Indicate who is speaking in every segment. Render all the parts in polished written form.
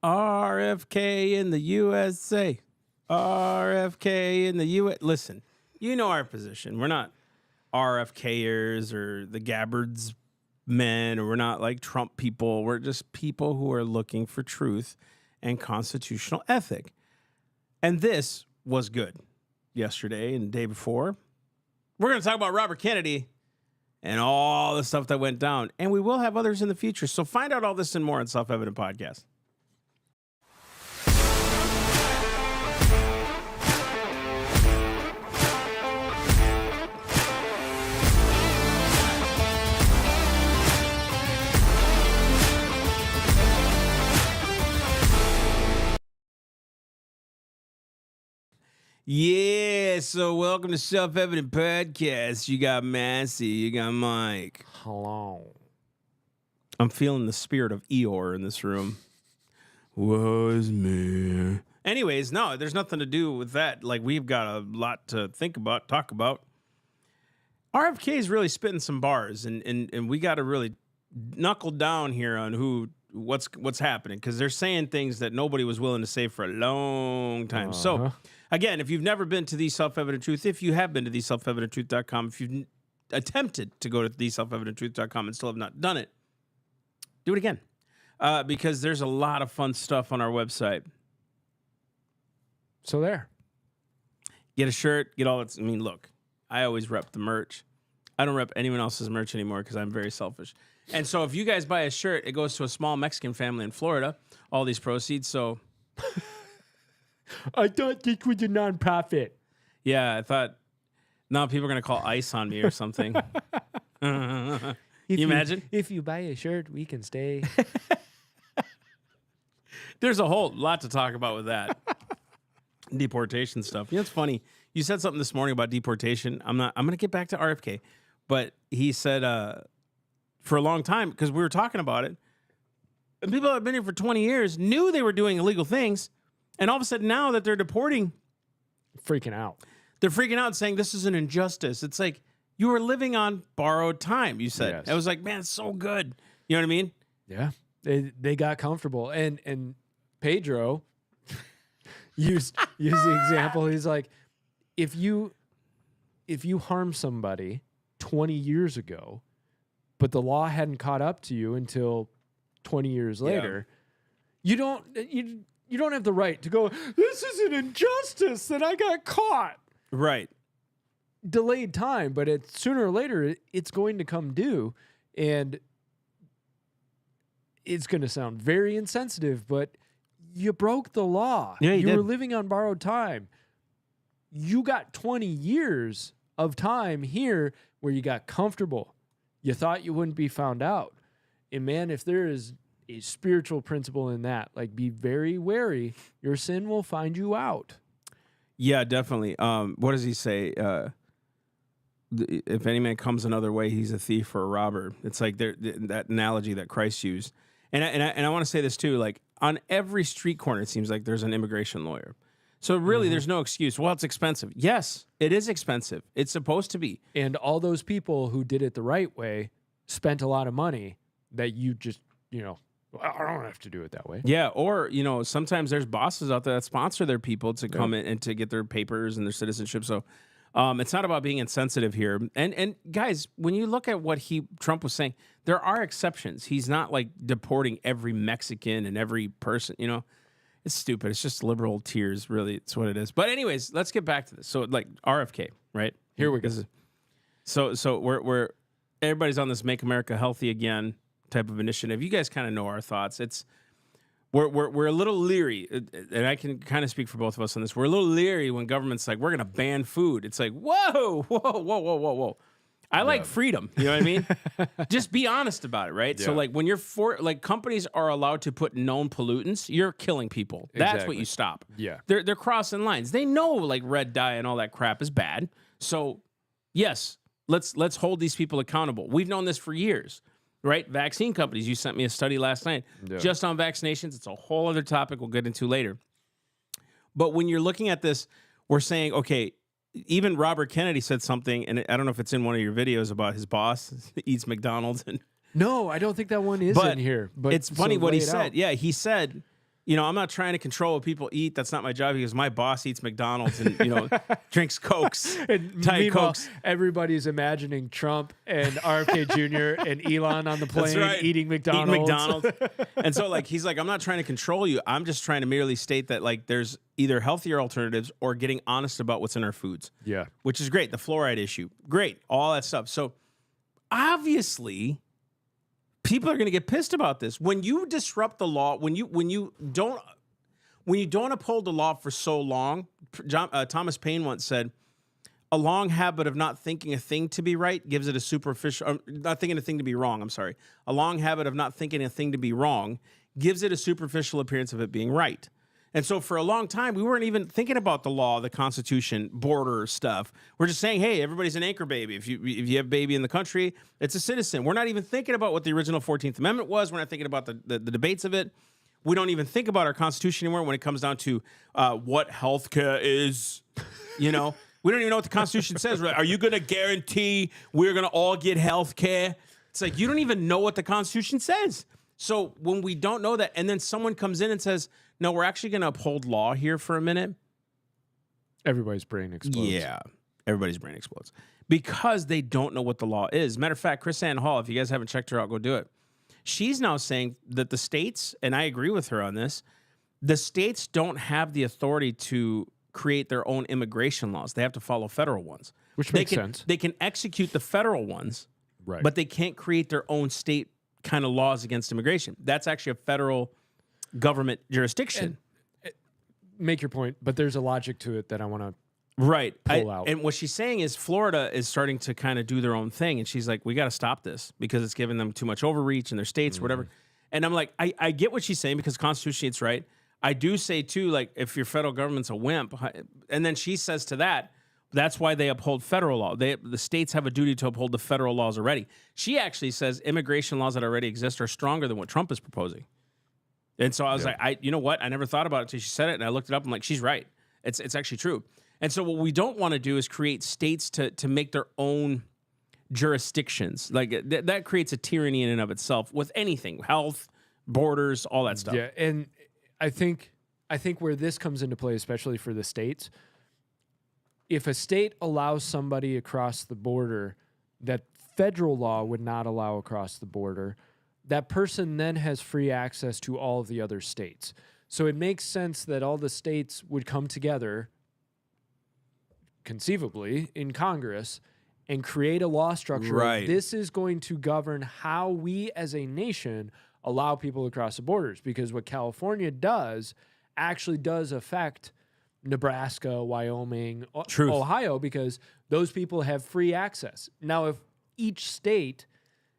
Speaker 1: RFK in the USA. RFK in the U.S. Listen, you know our position. We're not RFKers or the Gabbards men, or we're not like Trump people. We're just people who are looking for truth and constitutional ethic. And this was good yesterday and the day before. We're going to talk about Robert Kennedy and all the stuff that went down. And we will have others in the future. So find out all this and more on Self-Evident Podcast. Yeah, so welcome to Self-Evident Podcast. You got Massey, you got Mike.
Speaker 2: Hello.
Speaker 1: I'm feeling the spirit of Eeyore in this room. Was me. Anyways, no, there's nothing to do with that. Like, we've got a lot to think about, talk about. RFK is really spitting some bars, and we got to really knuckle down here on what's happening, because they're saying things that nobody was willing to say for a long time. So, again, if you've never been to The Self-Evident Truth, if you have been to theselfevidenttruth.com, if you've attempted to go to theselfevidenttruth.com and still have not done it, do it again, because there's a lot of fun stuff on our website.
Speaker 2: So there.
Speaker 1: Get a shirt, get all that. I mean, look, I always rep the merch. I don't rep anyone else's merch anymore because I'm very selfish. And so if you guys buy a shirt, it goes to a small Mexican family in Florida, all these proceeds. So
Speaker 2: I thought this was a nonprofit.
Speaker 1: yeah, I thought, now people are going to call ICE on me or something. Can you imagine?
Speaker 2: If you buy a shirt, we can stay.
Speaker 1: There's a whole lot to talk about with that. Deportation stuff. You know, it's funny. You said something this morning about deportation. I'm going to get back to RFK. But he said for a long time, because we were talking about it, and people that have been here for 20 years knew they were doing illegal things. And all of a sudden now that they're deporting,
Speaker 2: Freaking out.
Speaker 1: they're freaking out saying this is an injustice. It's like, you were living on borrowed time, you said.
Speaker 2: Yes.
Speaker 1: I was like, man, it's so good. You know what I mean?
Speaker 2: Yeah. They got comfortable. And Pedro used the example. He's like, if you harm somebody 20 years ago, but the law hadn't caught up to you until 20 years later, you don't have the right to go, this is an injustice that I got caught.
Speaker 1: Right.
Speaker 2: Delayed time, but sooner or later it's going to come due, and it's going to sound very insensitive, but you broke the law.
Speaker 1: Yeah, you
Speaker 2: were
Speaker 1: did.
Speaker 2: living on borrowed time. You got 20 years of time here where you got comfortable. You thought you wouldn't be found out. And man, if there is a spiritual principle in that, like, be very wary. Your sin will find you out.
Speaker 1: Yeah, definitely. What does he say? If any man comes another way, he's a thief or a robber. It's like that analogy that Christ used. And I want to say this too. Like, on every street corner, it seems like there's an immigration lawyer. So really, there's no excuse. Well, it's expensive. Yes, it is expensive. It's supposed to be.
Speaker 2: And all those people who did it the right way spent a lot of money that you just, I don't have to do it that way.
Speaker 1: Yeah, or, sometimes there's bosses out there that sponsor their people to come in and to get their papers and their citizenship. So it's not about being insensitive here. And guys, when you look at what Trump was saying, there are exceptions. He's not like deporting every Mexican and every person, It's stupid. It's just liberal tears, really. It's what it is. But anyways, let's get back to this. So, like, RFK, right?
Speaker 2: Here we go.
Speaker 1: So we're everybody's on this Make America Healthy Again type of initiative. You guys kind of know our thoughts. We're a little leery, and I can kind of speak for both of us on this. We're a little leery when government's like, we're going to ban food. It's like, whoa. I like freedom. You know what I mean? Just be honest about it, right? Yeah. So, like, when companies are allowed to put known pollutants, you're killing people. That's what you stop.
Speaker 2: Yeah.
Speaker 1: They're crossing lines. They know, like, red dye and all that crap is bad. So, yes, let's hold these people accountable. We've known this for years, right? Vaccine companies. You sent me a study last night just on vaccinations. It's a whole other topic we'll get into later. But when you're looking at this, we're saying, okay, even Robert Kennedy said something, and I don't know if it's in one of your videos, about his boss eats McDonald's.
Speaker 2: No, I don't think that one is in here. But
Speaker 1: it's funny what he said. Yeah, he said you know, I'm not trying to control what people eat. That's not my job because my boss eats McDonald's and, you know, drinks Cokes,
Speaker 2: And
Speaker 1: Diet
Speaker 2: meanwhile,
Speaker 1: Cokes.
Speaker 2: everybody's imagining Trump and RFK Jr. and Elon on the plane
Speaker 1: right.
Speaker 2: eating McDonald's.
Speaker 1: Eating McDonald's. And so, like, he's like, I'm not trying to control you. I'm just trying to merely state that, like, there's either healthier alternatives or getting honest about what's in our foods.
Speaker 2: Yeah.
Speaker 1: Which is great. The fluoride issue. Great. All that stuff. So, obviously, people are going to get pissed about this. When you disrupt the law, when you don't uphold the law for so long, Thomas Paine once said, a long habit of not thinking a thing to be right gives it a superficial, not thinking a thing to be wrong, I'm sorry. A long habit of not thinking a thing to be wrong gives it a superficial appearance of it being right. And so for a long time, we weren't even thinking about the law, the Constitution, border stuff. We're just saying, hey, everybody's an anchor baby. If you have a baby in the country, it's a citizen. We're not even thinking about what the original 14th Amendment was. We're not thinking about the debates of it. We don't even think about our Constitution anymore when it comes down to what healthcare is, you know. We don't even know what the Constitution says. Are you going to guarantee we're going to all get healthcare? It's like, you don't even know what the Constitution says. So when we don't know that, and then someone comes in and says, no, we're actually going to uphold law here for a minute.
Speaker 2: Everybody's brain explodes.
Speaker 1: Yeah, everybody's brain explodes. Because they don't know what the law is. Matter of fact, Chris Ann Hall, if you guys haven't checked her out, go do it. She's now saying that the states, and I agree with her on this, the states don't have the authority to create their own immigration laws. They have to follow federal ones.
Speaker 2: Which makes sense.
Speaker 1: They can execute the federal ones,
Speaker 2: Right.
Speaker 1: but they can't create their own state kind of laws against immigration. That's actually a federal government jurisdiction.
Speaker 2: Make your point, but there's a logic to it that I want to pull out.
Speaker 1: And what she's saying is Florida is starting to kind of do their own thing. And she's like, we got to stop this because it's giving them too much overreach in their states, whatever. And I'm like, I get what she's saying because constitutionally it's right. I do say, too, like, if your federal government's a wimp, and then she says to that, that's why they uphold federal law. The states have a duty to uphold the federal laws already. She actually says immigration laws that already exist are stronger than what Trump is proposing. And so I was like, you know what? I never thought about it until she said it, and I looked it up. I'm like, she's right. It's actually true. And so what we don't want to do is create states to make their own jurisdictions. Like, that creates a tyranny in and of itself with anything, health, borders, all that stuff.
Speaker 2: Yeah, and I think where this comes into play, especially for the states, if a state allows somebody across the border that federal law would not allow across the border, that person then has free access to all of the other states. So it makes sense that all the states would come together, conceivably, in Congress and create a law structure.
Speaker 1: Right.
Speaker 2: This is going to govern how we as a nation allow people across the borders, because what California does actually does affect Nebraska, Wyoming, Ohio, because those people have free access. Now, if each state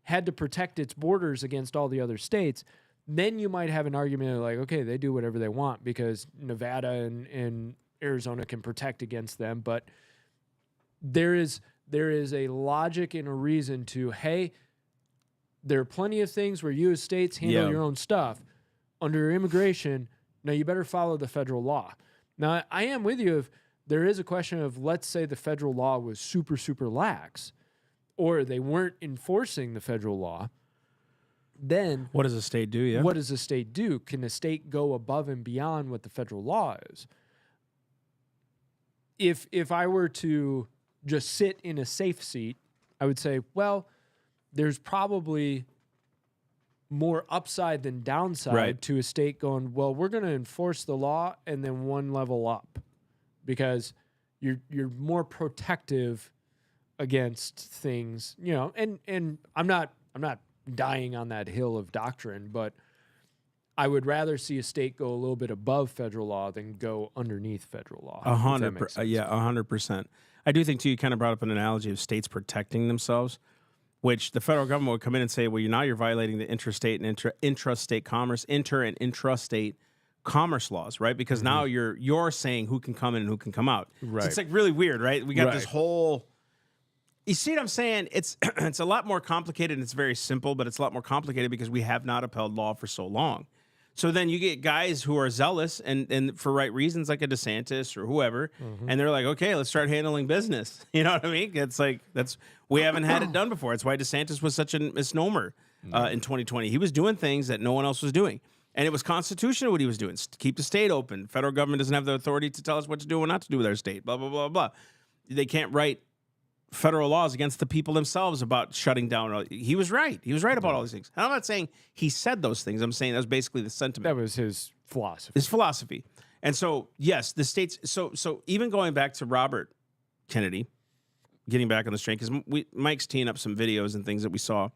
Speaker 2: had to protect its borders against all the other states, then you might have an argument of like, okay, they do whatever they want because Nevada and Arizona can protect against them. But there is a logic and a reason to, hey, there are plenty of things where you as states handle your own stuff. Under immigration, now you better follow the federal law. Now, I am with you if there is a question of, let's say the federal law was super, super lax, or they weren't enforcing the federal law, then
Speaker 1: what does a state do? Yeah.
Speaker 2: What does a state do? Can a state go above and beyond what the federal law is? If I were to just sit in a safe seat, I would say, well, there's probably more upside than downside to a state going, well, we're going to enforce the law and then one level up, because you're more protective against things, you know. And I'm not dying on that hill of doctrine, but I would rather see a state go a little bit above federal law than go underneath federal law.
Speaker 1: 100%. Yeah, 100%. I do think too. You kind of brought up an analogy of states protecting themselves, which the federal government would come in and say, well, now you're violating the interstate and intrastate commerce, inter and intrastate commerce laws, right? Because now you're saying who can come in and who can come out.
Speaker 2: Right.
Speaker 1: So it's like really weird, right? We got this whole. You see what I'm saying? It's a lot more complicated and it's very simple, but it's a lot more complicated because we have not upheld law for so long. So then you get guys who are zealous and for right reasons, like a DeSantis or whoever, and they're like, okay, let's start handling business. You know what I mean? It's like we haven't had it done before. It's why DeSantis was such a misnomer in 2020. He was doing things that no one else was doing. And it was constitutional what he was doing. Keep the state open. Federal government doesn't have the authority to tell us what to do and not to do with our state. Blah, blah, blah, blah. They can't write federal laws against the people themselves about shutting down. He was right. He was right about all these things. And I'm not saying he said those things. I'm saying that was basically the sentiment.
Speaker 2: That was his philosophy.
Speaker 1: His philosophy. And so, yes, the states. So even going back to Robert Kennedy, getting back on the train, because Mike's teeing up some videos and things that we saw.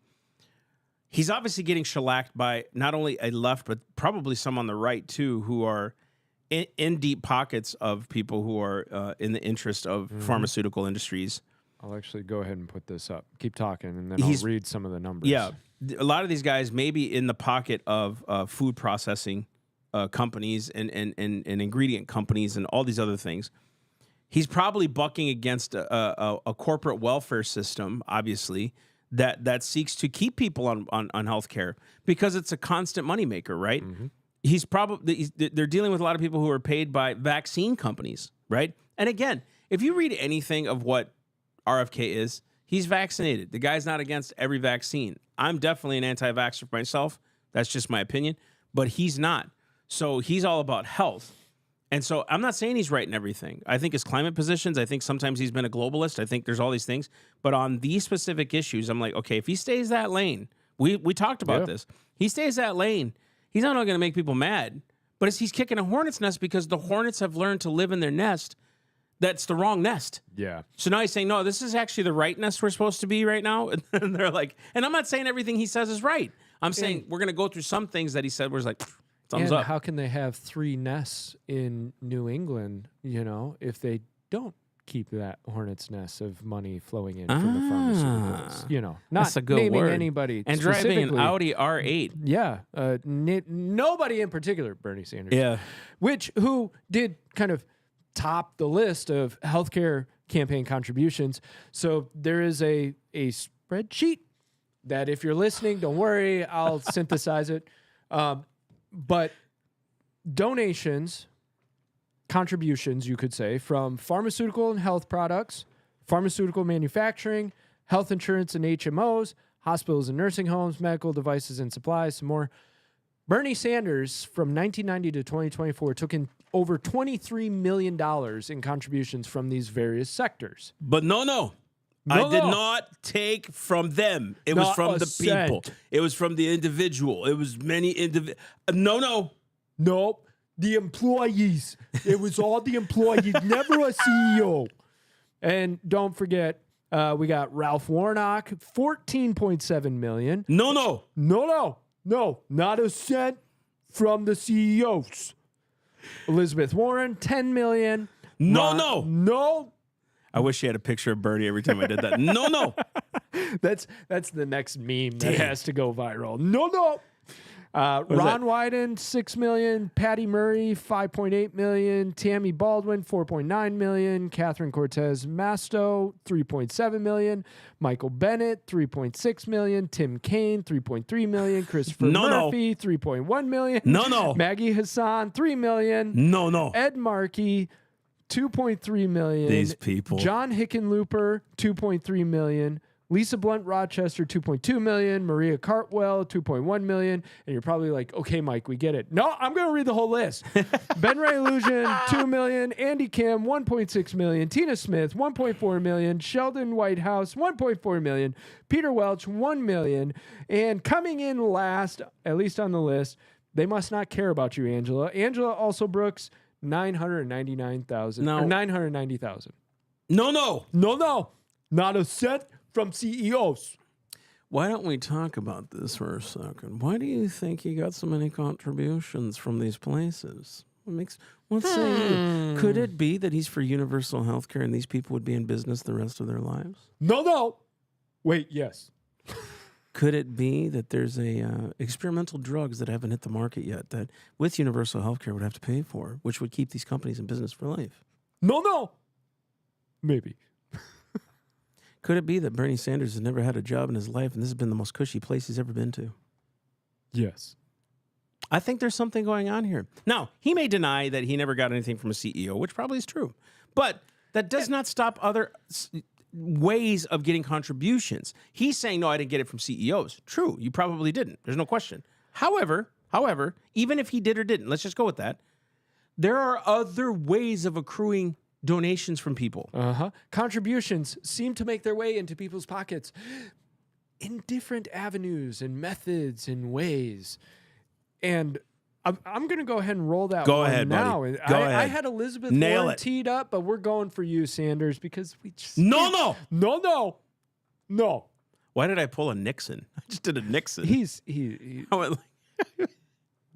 Speaker 1: He's obviously getting shellacked by not only a left, but probably some on the right, too, who are in deep pockets of people who are in the interest of pharmaceutical industries.
Speaker 2: I'll actually go ahead and put this up. Keep talking, and then I'll read some of the numbers.
Speaker 1: Yeah. A lot of these guys may be in the pocket of food processing companies and ingredient companies and all these other things. He's probably bucking against a corporate welfare system, obviously, that seeks to keep people on healthcare because it's a constant moneymaker, right? They're dealing with a lot of people who are paid by vaccine companies, right? And again, if you read anything of what RFK is, he's vaccinated. The guy's not against every vaccine. I'm definitely an anti-vaxxer myself. That's just my opinion, but he's not. So he's all about health. And so I'm not saying he's right in everything. I think his climate positions, I think sometimes he's been a globalist. I think there's all these things. But on these specific issues, I'm like, okay, if he stays that lane, we talked about this. He stays that lane, he's not only going to make people mad, but he's kicking a hornet's nest because the hornets have learned to live in their nest. That's the wrong nest.
Speaker 2: Yeah.
Speaker 1: So now he's saying, no, this is actually the right nest we're supposed to be right now. And they're like, and I'm not saying everything he says is right. I'm saying we're going to go through some things that he said where it's like, thumbs up.
Speaker 2: How can they have 3 nests in New England, if they don't keep that hornet's nest of money flowing in from the pharmaceuticals? Not
Speaker 1: that's a good
Speaker 2: naming
Speaker 1: word.
Speaker 2: Anybody
Speaker 1: and driving an
Speaker 2: specifically.
Speaker 1: Audi R8.
Speaker 2: Yeah. Nobody in particular, Bernie Sanders.
Speaker 1: Yeah.
Speaker 2: Who did kind of top the list of healthcare campaign contributions. So there is a spreadsheet that if you're listening, don't worry, I'll synthesize it. But contributions, you could say, from pharmaceutical and health products, pharmaceutical manufacturing, health insurance and HMOs, hospitals and nursing homes, medical devices and supplies, some more. Bernie Sanders, from 1990 to 2024, took in over $23 million in contributions from these various sectors.
Speaker 1: But no. I did not take from them. It was from the people. It was from the individual. It was many individuals. No.
Speaker 2: Nope. The employees. It was all the employees, never a CEO. And don't forget, we got Ralph Warnock, $14.7 million.
Speaker 1: No,
Speaker 2: not a cent from the CEOs. Elizabeth Warren, $10 million. No.
Speaker 1: I wish she had a picture of Bernie every time I did that. No.
Speaker 2: That's the next meme that has to go viral. No. Ron Wyden, $6 million. Patty Murray, $5.8 million. Tammy Baldwin, $4.9 million. Catherine Cortez Masto, $3.7 million. Michael Bennett, $3.6 million. Tim Kaine, $3.3 million. Christopher Murphy, $3.1 million.
Speaker 1: No.
Speaker 2: Maggie Hassan, $3 million.
Speaker 1: No.
Speaker 2: Ed Markey, $2.3 million.
Speaker 1: These people.
Speaker 2: John Hickenlooper, $2.3 million. Lisa Blunt Rochester, $2.2 million. Maria Cartwell, $2.1 million. And you're probably like, okay, Mike, we get it. No, I'm going to read the whole list. Ben Ray Illusion, $2 million. Andy Kim, $1.6 million. Tina Smith, $1.4 million. Sheldon Whitehouse, $1.4 million. Peter Welch, $1 million. And coming in last, at least on the list, they must not care about you, Angela. Angela also Brooks, $999,000.
Speaker 1: No.
Speaker 2: Or $990,000.
Speaker 1: No.
Speaker 2: Not a cent from CEOs.
Speaker 1: Why don't we talk about this for a second? Why do you think he got so many contributions from these places? Let's say, could it be that he's for universal health care and these people would be in business the rest of their lives?
Speaker 2: No. Wait, yes.
Speaker 1: Could it be that there's experimental drugs that haven't hit the market yet that with universal health care would have to pay for, which would keep these companies in business for life?
Speaker 2: No. Maybe.
Speaker 1: Could it be that Bernie Sanders has never had a job in his life and this has been the most cushy place he's ever been to?
Speaker 2: Yes.
Speaker 1: I think there's something going on here. Now, he may deny that he never got anything from a CEO, which probably is true. But that does not stop other ways of getting contributions. He's saying, no, I didn't get it from CEOs. True, you probably didn't. There's no question. However, However, even if he did or didn't, let's just go with that. There are other ways of accruing donations from people.
Speaker 2: Contributions seem to make their way into people's pockets in different avenues and methods and ways. And I'm going to go ahead and roll that
Speaker 1: Go
Speaker 2: one
Speaker 1: ahead,
Speaker 2: now.
Speaker 1: buddy. Go ahead.
Speaker 2: I had Elizabeth
Speaker 1: Nail
Speaker 2: Warren
Speaker 1: it.
Speaker 2: teed up, but we're going for you, Sanders, because we just...
Speaker 1: No.
Speaker 2: No.
Speaker 1: Why did I pull a Nixon? I just did a Nixon.
Speaker 2: He
Speaker 1: I went like,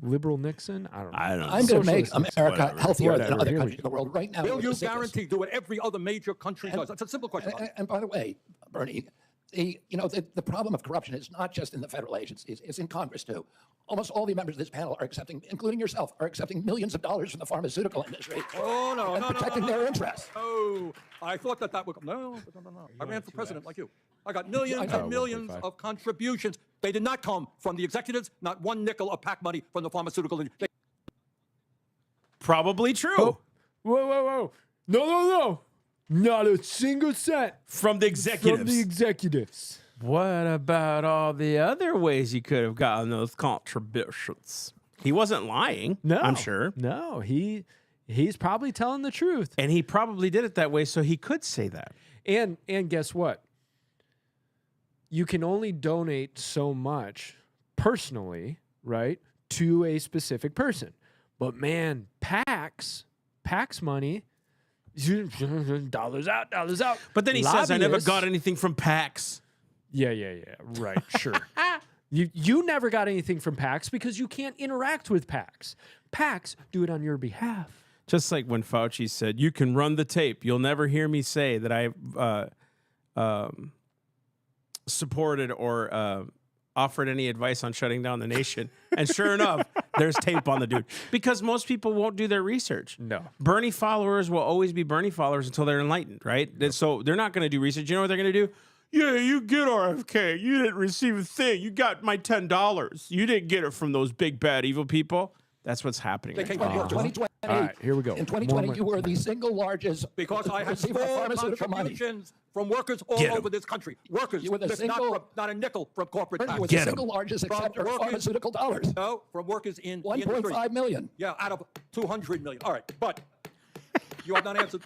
Speaker 2: liberal Nixon? I don't know.
Speaker 1: I don't know.
Speaker 3: I'm going to make
Speaker 2: Socialist,
Speaker 3: America
Speaker 1: whatever.
Speaker 3: healthier than
Speaker 2: Whatever.
Speaker 3: other
Speaker 2: Here we
Speaker 3: countries in the world right now.
Speaker 4: Will
Speaker 3: with
Speaker 4: you
Speaker 3: the sickness.
Speaker 4: guarantee do what every other major country does? That's a simple question.
Speaker 3: And by the way, Bernie, the problem of corruption is not just in the federal agencies; it's in Congress too. Almost all the members of this panel are accepting, including yourself, are accepting millions of dollars from the pharmaceutical industry and protecting their interests.
Speaker 4: Oh, I thought that would no. I ran for president like you. I got millions and millions of contributions. They did not come from the executives. Not one nickel of PAC money from the pharmaceutical industry.
Speaker 1: Probably true.
Speaker 2: Whoa. No. Not a single cent
Speaker 1: From the executives.
Speaker 2: from the executives.
Speaker 1: What about all the other ways you could have gotten those contributions? He wasn't lying,
Speaker 2: No.
Speaker 1: I'm sure.
Speaker 2: No, he's probably telling the truth.
Speaker 1: And he probably did it that way so he could say that.
Speaker 2: And guess what? You can only donate so much personally, right, to a specific person. But man, PACs money, dollars out.
Speaker 1: But then he says, I never
Speaker 2: Lobbyists-
Speaker 1: got anything from PACs.
Speaker 2: Yeah. Right, sure. You never got anything from PACs because you can't interact with PACs. PACs do it on your behalf.
Speaker 1: Just like when Fauci said, you can run the tape. You'll never hear me say that I supported or offered any advice on shutting down the nation. And sure enough, there's tape on the dude. Because most people won't do their research.
Speaker 2: No.
Speaker 1: Bernie followers will always be Bernie followers until they're enlightened, right? Yep. So they're not going to do research. You know what they're going to do? Yeah, you get RFK. You didn't receive a thing. You got my $10. You didn't get it from those big, bad, evil people. That's what's happening.
Speaker 4: They
Speaker 1: right
Speaker 4: came
Speaker 1: now.
Speaker 4: from
Speaker 3: In 2020,
Speaker 2: All right, here we go.
Speaker 3: In 2020,
Speaker 2: More
Speaker 3: you were the single largest
Speaker 4: Because I had
Speaker 3: receiver of
Speaker 4: full
Speaker 3: pharmaceutical money.
Speaker 4: contributions from workers all
Speaker 1: Get 'em.
Speaker 4: over this country. Workers,
Speaker 3: You were the
Speaker 4: that's
Speaker 3: single-
Speaker 4: not a nickel from corporate
Speaker 3: Bernie, you were
Speaker 4: taxes.
Speaker 3: the
Speaker 1: Get 'em.
Speaker 3: single largest
Speaker 4: From
Speaker 3: acceptor of
Speaker 4: workers-
Speaker 3: pharmaceutical dollars.
Speaker 4: No, from workers in the industry.
Speaker 3: 1.5 million.
Speaker 4: Yeah, out of 200 million. All right, but you have not answered.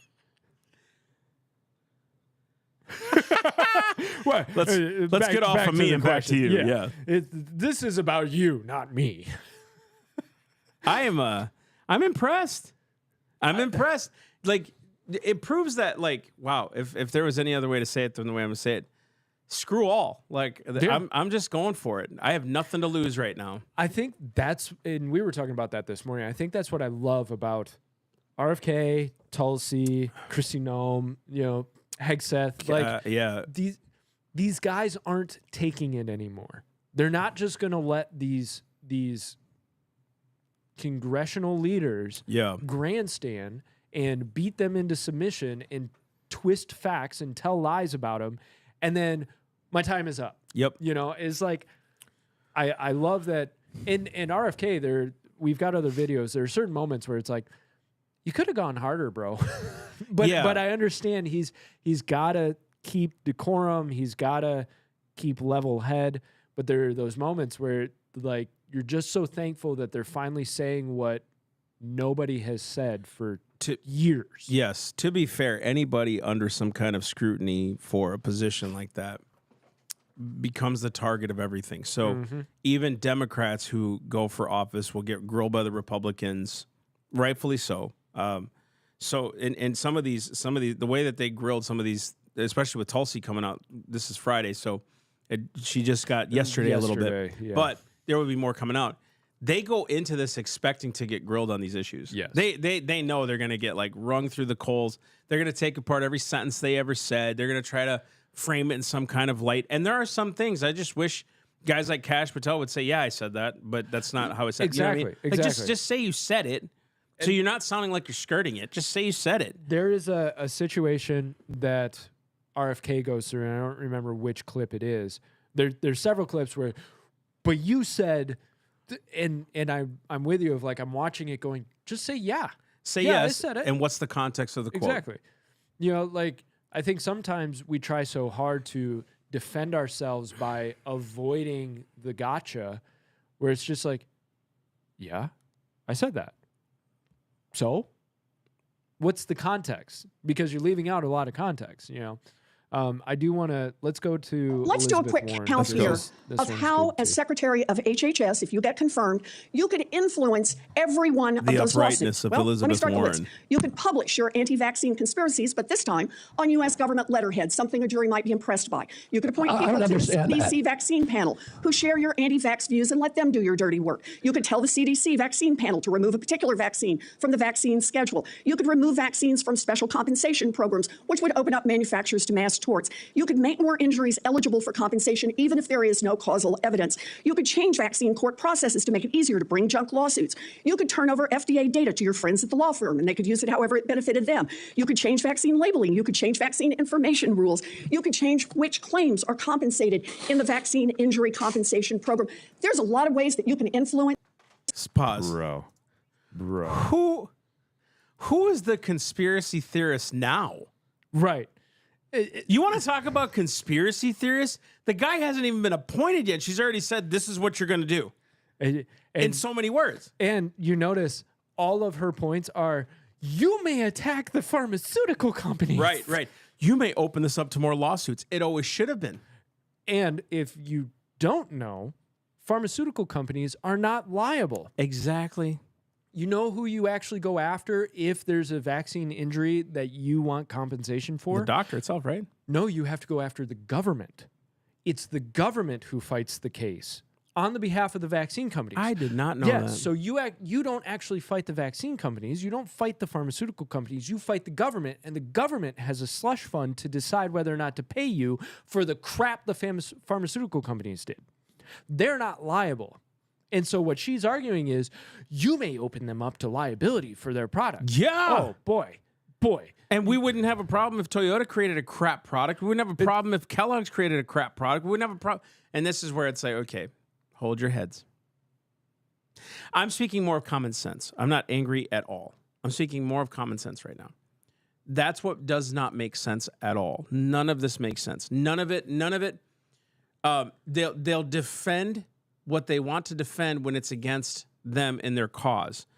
Speaker 2: What?
Speaker 1: Let's get off of me and back to you. Yeah.
Speaker 2: This is about you, not me.
Speaker 1: I'm impressed. I'm impressed. Like, it proves that, like, wow, if there was any other way to say it than the way I'm gonna say it, screw all. Like,
Speaker 2: Yeah.
Speaker 1: I'm just going for it. I have nothing to lose right now.
Speaker 2: I think that's, and we were talking about that this morning. I think that's what I love about RFK, Tulsi, Kristi Noem, Hegseth. Like,
Speaker 1: yeah.
Speaker 2: these guys aren't taking it anymore. They're not just going to let these congressional leaders
Speaker 1: Yeah.
Speaker 2: grandstand and beat them into submission and twist facts and tell lies about them. And then my time is up.
Speaker 1: Yep.
Speaker 2: It's like, I love that in RFK we've got other videos. There are certain moments where it's like, you could have gone harder, bro. but I understand he's got to keep decorum. He's got to keep level head. But there are those moments where, like, you're just so thankful that they're finally saying what nobody has said for years.
Speaker 1: Yes. To be fair, anybody under some kind of scrutiny for a position like that becomes the target of everything. So even Democrats who go for office will get grilled by the Republicans, rightfully so. So in some of these, the way that they grilled some of these, especially with Tulsi coming out, this is Friday, so she just got yesterday a little bit,
Speaker 2: yeah.
Speaker 1: but there will be more coming out. They go into this expecting to get grilled on these issues.
Speaker 2: Yes.
Speaker 1: They know they're going to get, like, wrung through the coals. They're going to take apart every sentence they ever said. They're going to try to frame it in some kind of light. And there are some things I just wish guys like Kash Patel would say, yeah, I said that, but that's not how I said it.
Speaker 2: Exactly.
Speaker 1: You know what I mean? Like,
Speaker 2: Exactly.
Speaker 1: just say you said it. So you're not sounding like you're skirting it. Just say you said it.
Speaker 2: There is a situation that RFK goes through, and I don't remember which clip it is. There's several clips where, but you said, and I'm with you, of like, I'm watching it going, just say yeah.
Speaker 1: Say
Speaker 2: Yeah, I
Speaker 1: yes.
Speaker 2: said it.
Speaker 1: And what's the context of the quote?
Speaker 2: Exactly. Like, I think sometimes we try so hard to defend ourselves by avoiding the gotcha, where it's just like, Yeah, I said that. So what's the context? Because you're leaving out a lot of context, you know. I do want to, let's go to
Speaker 5: Let's do a
Speaker 2: Elizabeth
Speaker 5: quick
Speaker 2: Warren,
Speaker 5: count here
Speaker 2: because this
Speaker 5: of
Speaker 2: one's
Speaker 5: how,
Speaker 2: good
Speaker 5: as
Speaker 2: too.
Speaker 5: Secretary of HHS, if you get confirmed, you could influence every one of
Speaker 1: The
Speaker 5: those
Speaker 1: uprightness
Speaker 5: lawsuits.
Speaker 1: of
Speaker 5: Well, let me
Speaker 1: Elizabeth
Speaker 5: start the list.
Speaker 1: Warren.
Speaker 5: You could publish your anti-vaccine conspiracies, but this time on U.S. government letterhead, something a jury might be impressed by. You could appoint
Speaker 3: I
Speaker 5: people
Speaker 3: don't
Speaker 5: to the
Speaker 3: understand that.
Speaker 5: CDC vaccine panel who share your anti-vax views and let them do your dirty work. You could tell the CDC vaccine panel to remove a particular vaccine from the vaccine schedule. You could remove vaccines from special compensation programs, which would open up manufacturers to mass torts. You could make more injuries eligible for compensation even if there is no causal evidence. You could change vaccine court processes to make it easier to bring junk lawsuits. You could turn over FDA data to your friends at the law firm and they could use it however it benefited them. You could change vaccine labeling. You could change vaccine information rules. You could change which claims are compensated in the vaccine injury compensation program. There's a lot of ways that you can influence.
Speaker 1: Pause.
Speaker 2: Bro.
Speaker 1: Who is the conspiracy theorist now?
Speaker 2: Right.
Speaker 1: You want to talk about conspiracy theorists? The guy hasn't even been appointed yet. She's already said this is what you're going to do in so many words.
Speaker 2: And you notice all of her points are, you may attack the pharmaceutical companies.
Speaker 1: Right. You may open this up to more lawsuits. It always should have been.
Speaker 2: And if you don't know, pharmaceutical companies are not liable.
Speaker 1: Exactly.
Speaker 2: You know who you actually go after if there's a vaccine injury that you want compensation for?
Speaker 1: The doctor itself, right?
Speaker 2: No, you have to go after the government. It's the government who fights the case on the behalf of the vaccine companies.
Speaker 1: I did not know
Speaker 2: Yes,
Speaker 1: that.
Speaker 2: so you don't actually fight the vaccine companies. You don't fight the pharmaceutical companies. You fight the government, and the government has a slush fund to decide whether or not to pay you for the crap the pharmaceutical companies did. They're not liable. And so what she's arguing is you may open them up to liability for their product.
Speaker 1: Yeah.
Speaker 2: Oh, boy.
Speaker 1: And we wouldn't have a problem if Toyota created a crap product. We wouldn't have a problem if Kellogg's created a crap product. We wouldn't have a problem. And this is where it's like, okay, hold your heads. I'm speaking more of common sense. I'm not angry at all. I'm speaking more of common sense right now. That's what does not make sense at all. None of this makes sense. None of it. They'll defend what they want to defend when it's against them and their cause.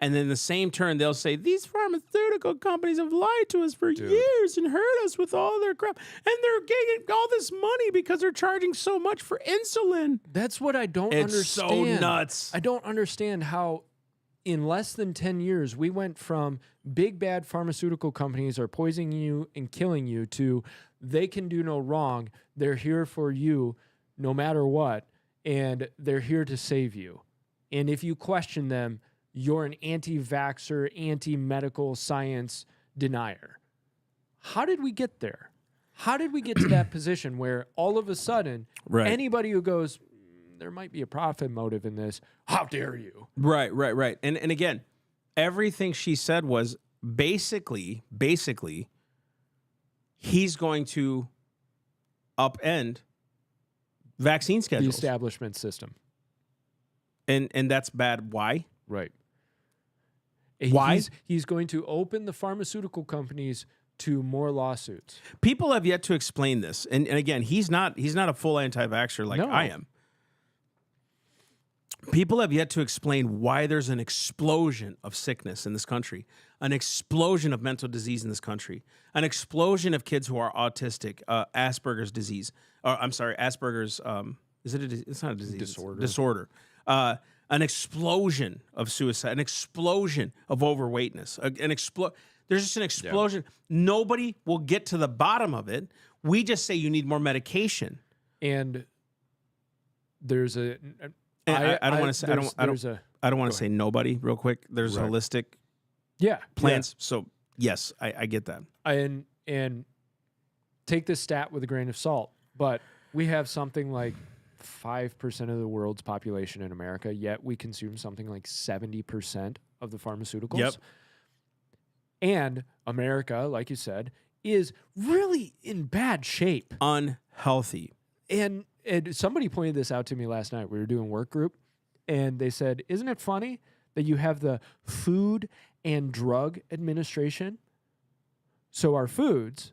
Speaker 1: And then in the same turn, they'll say, these pharmaceutical companies have lied to us for years and hurt us with all their crap. And they're getting all this money because they're charging so much for insulin.
Speaker 2: That's what I don't
Speaker 1: It's
Speaker 2: understand.
Speaker 1: so nuts.
Speaker 2: I don't understand how in less than 10 years, we went from big bad pharmaceutical companies are poisoning you and killing you to they can do no wrong. They're here for you no matter what. And they're here to save you. And if you question them, you're an anti-vaxxer, anti-medical science denier. How did we get there? How did we get to that position where all of a sudden, anybody who goes, there might be a profit motive in this, how dare you?
Speaker 1: Right. And again, everything she said was basically, he's going to upend vaccine
Speaker 2: The
Speaker 1: schedules.
Speaker 2: establishment system.
Speaker 1: And that's bad. Why?
Speaker 2: Right.
Speaker 1: Why?
Speaker 2: He's going to open the pharmaceutical companies to more lawsuits.
Speaker 1: People have yet to explain this. And again, he's not a full anti-vaxxer like
Speaker 2: No.
Speaker 1: I am. People have yet to explain why there's an explosion of sickness in this country, an explosion of mental disease in this country, an explosion of kids who are autistic, Asperger's disease, or I'm sorry, Asperger's, is it it's not a disease. Disorder. An explosion of suicide, an explosion of overweightness, there's just an explosion. Yeah. Nobody will get to the bottom of it. We just say you need more medication.
Speaker 2: And there's a...
Speaker 1: I don't want to say I don't want to say nobody real quick. There's holistic plans.
Speaker 2: Yeah.
Speaker 1: So yes, I get that.
Speaker 2: And take this stat with a grain of salt, but we have something like 5% of the world's population in America, yet we consume something like 70% of the pharmaceuticals.
Speaker 1: Yep.
Speaker 2: And America, like you said, is really in bad shape.
Speaker 1: Unhealthy.
Speaker 2: And somebody pointed this out to me last night. We were doing work group, and they said, isn't it funny that you have the Food and Drug Administration? So our foods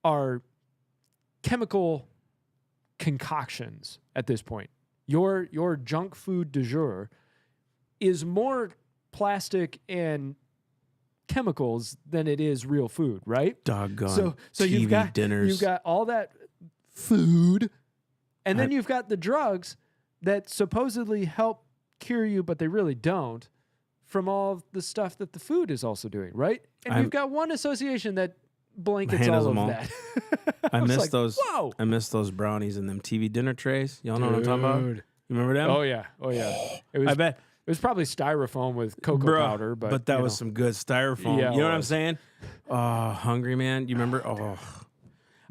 Speaker 2: are chemical concoctions at this point. your junk food du jour is more plastic and chemicals than it is real food, right?
Speaker 1: Doggone
Speaker 2: So
Speaker 1: TV
Speaker 2: you've got all that food, and then you've got the drugs that supposedly help cure you, but they really don't, from all the stuff that the food is also doing, right? And you've got one association that blankets all of that.
Speaker 1: I miss
Speaker 2: like,
Speaker 1: those.
Speaker 2: whoa.
Speaker 1: I miss those brownies and them TV dinner trays. Y'all know what I'm talking about? You remember them?
Speaker 2: Oh yeah. It was,
Speaker 1: I bet.
Speaker 2: It was probably styrofoam with cocoa powder, but
Speaker 1: that was some good styrofoam.
Speaker 2: Yeah,
Speaker 1: you know
Speaker 2: it
Speaker 1: what I'm
Speaker 2: was.
Speaker 1: saying? Oh, hungry man. You remember? Oh.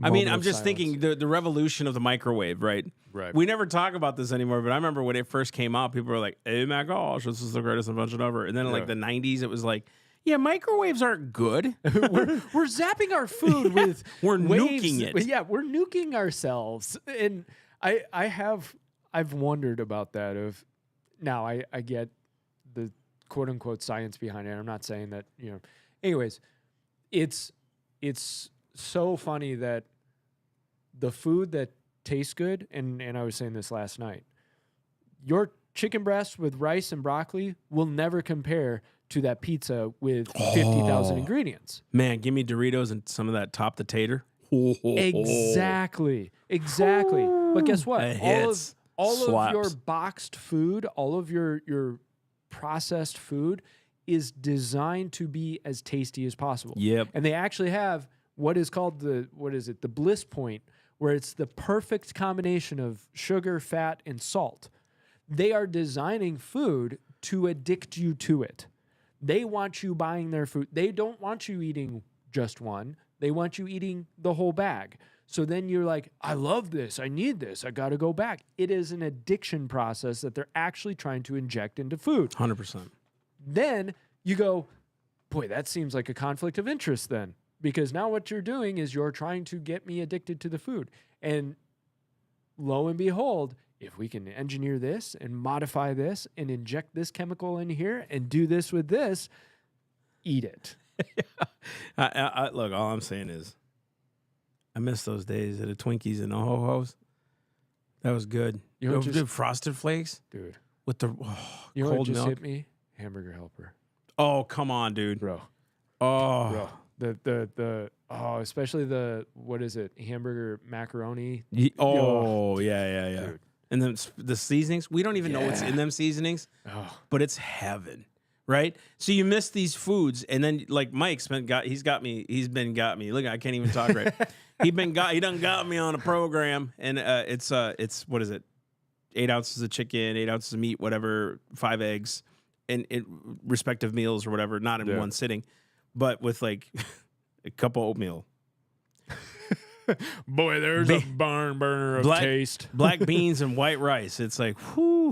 Speaker 1: I mean,
Speaker 2: Moment
Speaker 1: I'm
Speaker 2: of
Speaker 1: just
Speaker 2: silence.
Speaker 1: thinking the revolution of the microwave, right?
Speaker 2: Right.
Speaker 1: We never talk about this anymore, but I remember when it first came out, people were like, "Hey, my gosh, this is the greatest invention ever." And then in like the 90s, it was like, "Yeah, microwaves aren't good."
Speaker 2: we're zapping our food with
Speaker 1: We're
Speaker 2: waves.
Speaker 1: nuking it.
Speaker 2: Yeah, we're nuking ourselves. And I've wondered about that. Now I get the quote unquote science behind it. I'm not saying that, anyways, it's so funny that the food that tastes good, and I was saying this last night, your chicken breast with rice and broccoli will never compare to that pizza with 50,000 ingredients.
Speaker 1: Man, give me Doritos and some of that top the tater.
Speaker 2: Exactly. But guess what?
Speaker 1: That
Speaker 2: All
Speaker 1: hits.
Speaker 2: of your
Speaker 1: Slaps.
Speaker 2: boxed food, all of your processed food is designed to be as tasty as possible.
Speaker 1: Yep.
Speaker 2: And they actually have what is called the bliss point, where it's the perfect combination of sugar, fat, and salt. They are designing food to addict you to it. They want you buying their food. They don't want you eating just one. They want you eating the whole bag. So then you're like, I love this. I need this. I got to go back. It is an addiction process that they're actually trying to inject into food.
Speaker 1: 100%.
Speaker 2: Then you go, boy, that seems like a conflict of interest then. Because now what you're doing is you're trying to get me addicted to the food. And lo and behold, if we can engineer this and modify this and inject this chemical in here and do this with this, eat it.
Speaker 1: Look, all I'm saying is I miss those days at the Twinkies and the Ho-Hos. That was good.
Speaker 2: You know what
Speaker 1: Dude,
Speaker 2: just-
Speaker 1: Frosted Flakes
Speaker 2: Dude,
Speaker 1: with the
Speaker 2: you know what
Speaker 1: cold
Speaker 2: just
Speaker 1: milk.
Speaker 2: hit me? Hamburger Helper.
Speaker 1: Oh, come on, dude.
Speaker 2: Bro.
Speaker 1: Oh.
Speaker 2: Especially the, what is it? Hamburger macaroni.
Speaker 1: Yeah.
Speaker 2: Dude.
Speaker 1: And then the seasonings, we don't even know what's in them seasonings, but it's heaven, right? So you miss these foods, and then like Mike's been got me. Look, I can't even talk right. He done got me on a program, and it's what is it? 8 ounces of chicken, 8 ounces of meat, whatever, 5 eggs, and respective meals or whatever, not in one sitting, but with like a cup of oatmeal.
Speaker 2: Boy, there's a barn burner of taste.
Speaker 1: Black beans and white rice. It's like, whew.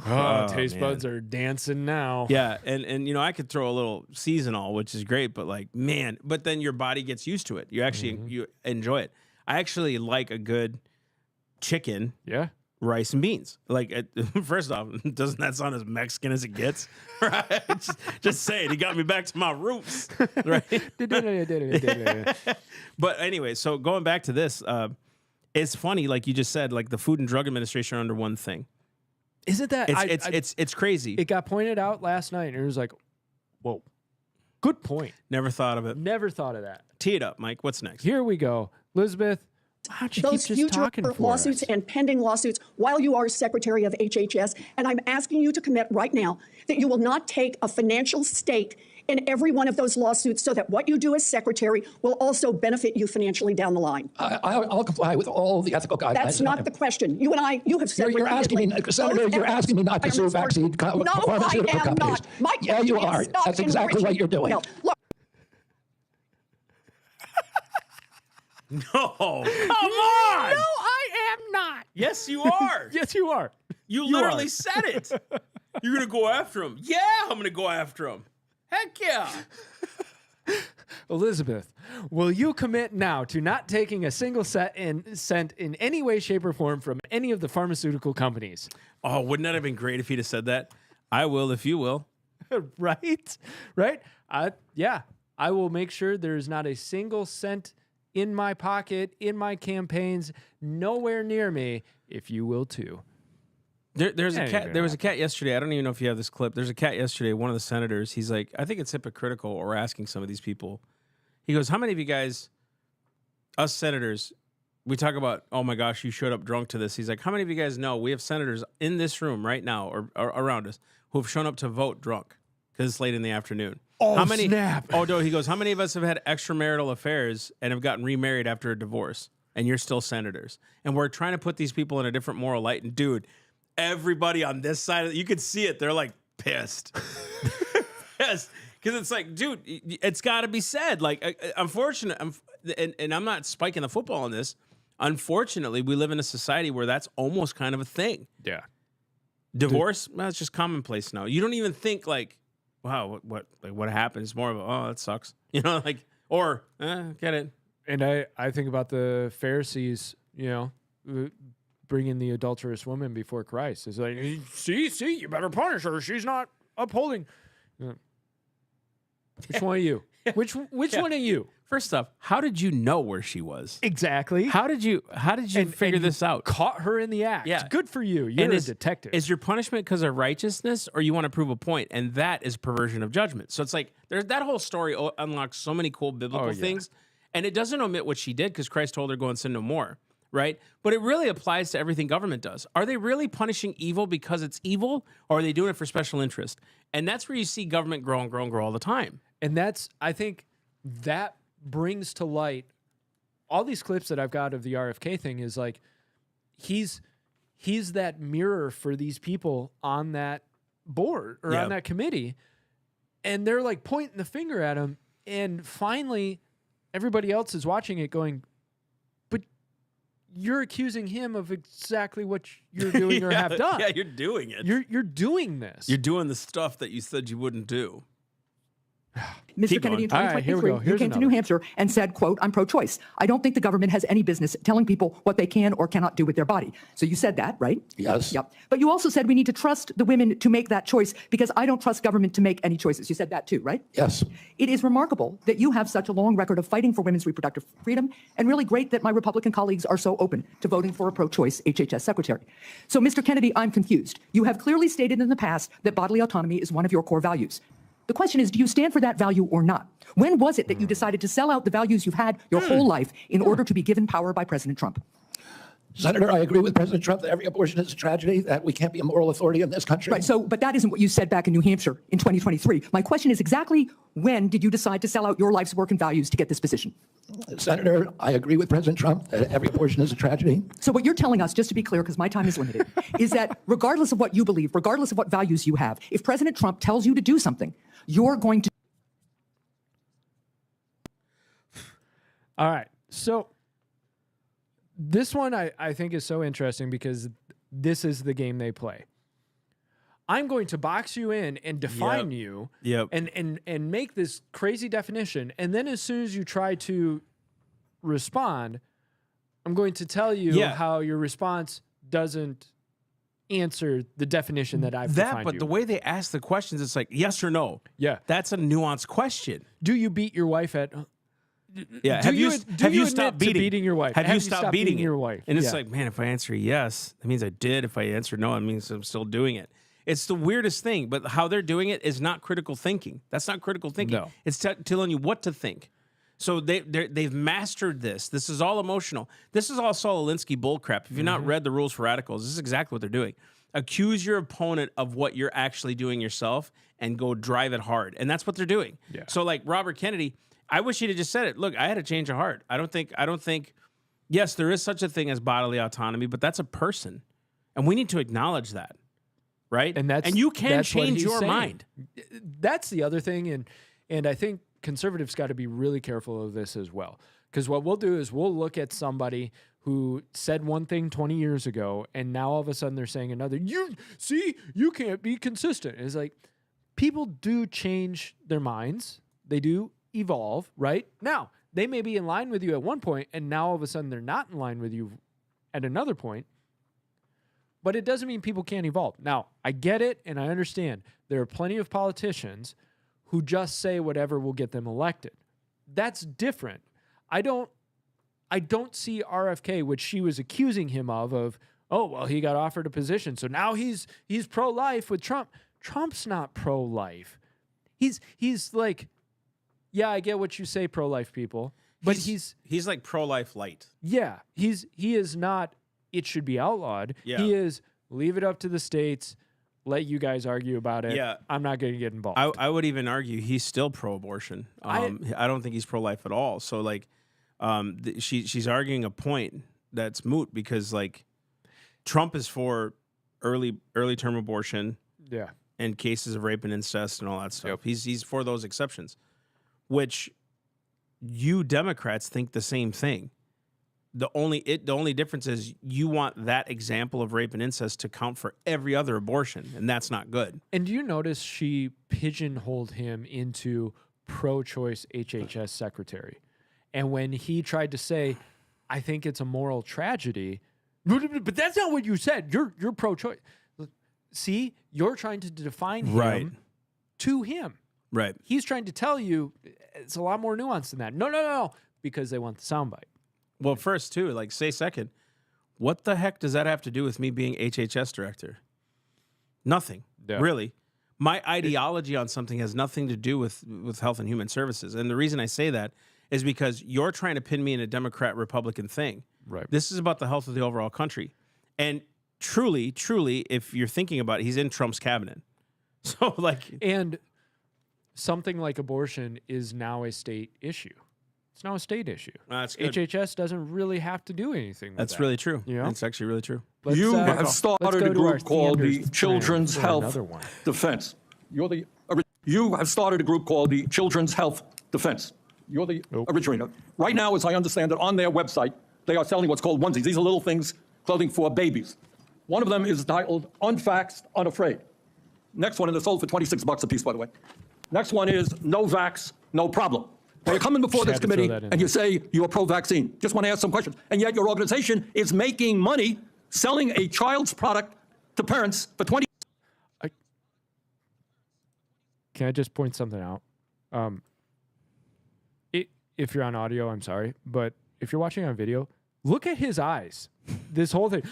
Speaker 2: Taste
Speaker 1: man.
Speaker 2: buds are dancing now.
Speaker 1: Yeah, and I could throw a little seasonal, which is great, but like, man, but then your body gets used to it. You actually you enjoy it. I actually like a good chicken,
Speaker 2: Yeah.
Speaker 1: rice and beans. Like, first off, doesn't that sound as Mexican as it gets? Right? just saying, he got me back to my roots. Right? But anyway, so going back to this, it's funny, like you just said, like the Food and Drug Administration are under one thing.
Speaker 2: Isn't that
Speaker 1: It's crazy.
Speaker 2: it got pointed out last night and it was like, whoa. Good point.
Speaker 1: Never thought of it.
Speaker 2: Never thought of that.
Speaker 1: Tee it up, Mike. What's next?
Speaker 2: Here we go. Elizabeth, why don't you keep
Speaker 5: Those
Speaker 2: just
Speaker 5: future
Speaker 2: talking for
Speaker 5: lawsuits
Speaker 2: us?
Speaker 5: and pending lawsuits while you are Secretary of HHS. And I'm asking you to commit right now that you will not take a financial stake in every one of those lawsuits so that what you do as Secretary will also benefit you financially down the line.
Speaker 3: I'll comply with all the ethical guidelines.
Speaker 5: That's not the question. You have said
Speaker 3: You're asking me,
Speaker 5: repeatedly,
Speaker 3: Senator,
Speaker 5: those
Speaker 3: you're asking me not to
Speaker 5: efforts
Speaker 3: sue
Speaker 5: are-
Speaker 3: vaccine
Speaker 5: No,
Speaker 3: pharmaceutical
Speaker 5: I am
Speaker 3: companies.
Speaker 5: not. My
Speaker 3: Yeah, you
Speaker 5: question
Speaker 3: are.
Speaker 5: is stop
Speaker 3: That's exactly what
Speaker 5: enriching
Speaker 3: you're doing.
Speaker 5: health. Look,
Speaker 1: No, come on.
Speaker 2: No, I am not.
Speaker 1: Yes, you are.
Speaker 2: Yes, you are.
Speaker 1: You literally said it. You're going to go after him. Yeah, I'm going to go after him. Heck yeah.
Speaker 2: Elizabeth, will you commit now to not taking a single cent in any way, shape, or form from any of the pharmaceutical companies?
Speaker 1: Oh, wouldn't that have been great if he'd have said that? I will if you will.
Speaker 2: Right? Right? Yeah. I will make sure there's not a single cent in my pocket, in my campaigns, nowhere near me, if you will too.
Speaker 1: There's a
Speaker 2: Yeah,
Speaker 1: cat. There was a cat yesterday. I don't even know if you have this clip. There's a cat yesterday. One of the senators. He's like, I think it's hypocritical. Or asking some of these people. He goes, how many of you guys, us senators, we talk about, oh my gosh, you showed up drunk to this. He's like, how many of you guys know we have senators in this room right now or around us who have shown up to vote drunk because it's late in the afternoon?
Speaker 2: Oh,
Speaker 1: how many?
Speaker 2: snap.
Speaker 1: Oh, no. He goes, how many of us have had extramarital affairs and have gotten remarried after a divorce? And you're still senators. And we're trying to put these people in a different moral light. And dude, everybody on this side, you could see it. They're like pissed. Pissed. Because it's like, dude, it's got to be said. Like, unfortunately, and I'm not spiking the football on this. Unfortunately, we live in a society where that's almost kind of a thing.
Speaker 2: Yeah.
Speaker 1: Divorce, well, it's just commonplace now. You don't even think like, wow, what happened? It's more of a, oh, that sucks. You know, like, or, get it.
Speaker 2: And I think about the Pharisees, bringing the adulterous woman before Christ. It's like, see, you better punish her. She's not upholding. Which one of you? Which one of you?
Speaker 1: First off, how did you know where she was?
Speaker 2: Exactly.
Speaker 1: How did you figure this out?
Speaker 2: Caught her in the act.
Speaker 1: Yeah.
Speaker 2: Good for you. You're a detective.
Speaker 1: Is your punishment because of righteousness or you want to prove a point? And that is perversion of judgment. So it's like that whole story unlocks so many cool biblical things. And it doesn't omit what she did because Christ told her, go and sin no more. Right? But it really applies to everything government does. Are they really punishing evil because it's evil or are they doing it for special interest? And that's where you see government grow and grow and grow all the time.
Speaker 2: And I think that brings to light all these clips that I've got of the RFK thing is like, he's that mirror for these people on that board or on that committee. And they're like pointing the finger at him. And finally, everybody else is watching it going, but you're accusing him of exactly what you're doing or have done.
Speaker 1: Yeah, you're doing it.
Speaker 2: You're doing this.
Speaker 1: You're doing the stuff that you said you wouldn't do.
Speaker 6: Mr. Kennedy, in
Speaker 2: All right, here we go.
Speaker 6: 2023, you
Speaker 2: Here's
Speaker 6: came to
Speaker 2: another.
Speaker 6: New Hampshire and said, quote, I'm pro-choice. I don't think the government has any business telling people what they can or cannot do with their body. So you said that, right?
Speaker 3: Yes.
Speaker 6: Yep. But you also said we need to trust the women to make that choice because I don't trust government to make any choices. You said that too, right?
Speaker 3: Yes.
Speaker 6: It is remarkable that you have such a long record of fighting for women's reproductive freedom and really great that my Republican colleagues are so open to voting for a pro-choice HHS secretary. So, Mr. Kennedy, I'm confused. You have clearly stated in the past that bodily autonomy is one of your core values. The question is, do you stand for that value or not? When was it that you decided to sell out the values you've had your whole life in order to be given power by President Trump?
Speaker 3: Senator, I agree with President Trump that every abortion is a tragedy, that we can't be a moral authority in this country.
Speaker 6: Right, so, but that isn't what you said back in New Hampshire in 2023. My question is exactly when did you decide to sell out your life's work and values to get this position?
Speaker 3: Senator, I agree with President Trump that every abortion is a tragedy.
Speaker 6: So what you're telling us, just to be clear, because my time is limited, is that regardless of what you believe, regardless of what values you have, if President Trump tells you to do something, you're going to.
Speaker 2: All right. So this one I think is so interesting because this is the game they play. I'm going to box you in and define you and make this crazy definition. And then as soon as you try to respond, I'm going to tell you how your response doesn't answer the definition that I've defined
Speaker 1: But
Speaker 2: you.
Speaker 1: the way they ask the questions, it's like yes or no.
Speaker 2: Yeah.
Speaker 1: That's a nuanced question.
Speaker 2: Do you beat your wife at...
Speaker 1: Yeah.
Speaker 2: Do
Speaker 1: Have you
Speaker 2: admit
Speaker 1: stopped
Speaker 2: to beating your wife?
Speaker 1: Have you stopped beating
Speaker 2: your wife?
Speaker 1: And it's
Speaker 2: Yeah.
Speaker 1: like, man, if I answer yes, that means I did. If I answer no, it means I'm still doing it. It's the weirdest thing, but how they're doing it is not critical thinking. That's not critical thinking.
Speaker 2: No.
Speaker 1: It's telling you what to think. So they've mastered this. This is all emotional. This is all Saul Alinsky bullcrap. If you've not read the Rules for Radicals, this is exactly what they're doing. Accuse your opponent of what you're actually doing yourself and go drive it hard. And that's what they're doing.
Speaker 2: Yeah.
Speaker 1: So like Robert Kennedy, I wish he'd have just said it. Look, I had a change of heart. I don't think, yes, there is such a thing as bodily autonomy, but that's a person. And we need to acknowledge that. Right?
Speaker 2: And
Speaker 1: you can
Speaker 2: that's what
Speaker 1: change
Speaker 2: he's
Speaker 1: your
Speaker 2: saying.
Speaker 1: mind.
Speaker 2: That's the other thing. And I think conservatives got to be really careful of this as well. Because what we'll do is we'll look at somebody who said one thing 20 years ago, and now all of a sudden they're saying another. You can't be consistent. It's like people do change their minds. They do evolve, right? Now, they may be in line with you at one point, and now all of a sudden they're not in line with you at another point. But it doesn't mean people can't evolve. Now, I get it, and I understand. There are plenty of politicians who just say whatever will get them elected. That's different. I don't see RFK, which she was accusing him of oh, well, he got offered a position, so now he's pro-life with Trump. Trump's not pro-life. He's like, yeah, I get what you say, pro-life people, but he's
Speaker 1: like pro-life light.
Speaker 2: Yeah, he is not, it should be outlawed.
Speaker 1: Yeah.
Speaker 2: He is, leave it up to the states, let you guys argue about it.
Speaker 1: Yeah.
Speaker 2: I'm not going to get involved.
Speaker 1: I would even argue he's still pro-abortion. I don't think he's pro-life at all. So like, she's arguing a point that's moot because like Trump is for early term abortion.
Speaker 2: Yeah.
Speaker 1: And cases of rape and incest and all that stuff. Yep. He's for those exceptions, which you Democrats think the same thing. The only difference is you want that example of rape and incest to count for every other abortion, and that's not good.
Speaker 2: And do you notice she pigeonholed him into pro-choice HHS secretary? And when he tried to say, I think it's a moral tragedy, but that's not what you said. You're pro-choice. See, you're trying to define him to him.
Speaker 1: Right.
Speaker 2: He's trying to tell you it's a lot more nuanced than that. No, because they want the soundbite.
Speaker 1: Well, first, too, like, say second, what the heck does that have to do with me being HHS director? Nothing, really. My ideology on something has nothing to do with Health and Human Services. And the reason I say that is because you're trying to pin me in a Democrat-Republican thing.
Speaker 2: Right.
Speaker 1: This is about the health of the overall country. And truly, if you're thinking about it, he's in Trump's cabinet. So, like...
Speaker 2: And something like abortion is now a state issue. It's now a state issue.
Speaker 1: That's good.
Speaker 2: HHS doesn't really have to do anything with that.
Speaker 1: Really true.
Speaker 2: You know?
Speaker 1: It's actually really true.
Speaker 4: You have started a group called the Children's Health Defense. You have started a group called the Children's Health Defense. You're the originator. Right now, as I understand it, on their website, they are selling what's called onesies. These are little things, clothing for babies. One of them is titled Unvaxxed, Unafraid. Next one, and they're sold for $26 a piece, by the way. Next one is No Vax, No Problem. Now you're coming before this committee and you say you're pro-vaccine. Just want to ask some questions. And yet your organization is making money selling a child's product to parents for 20.
Speaker 2: Can I just point something out? If you're on audio, I'm sorry. But if you're watching on video, look at his eyes. This whole thing.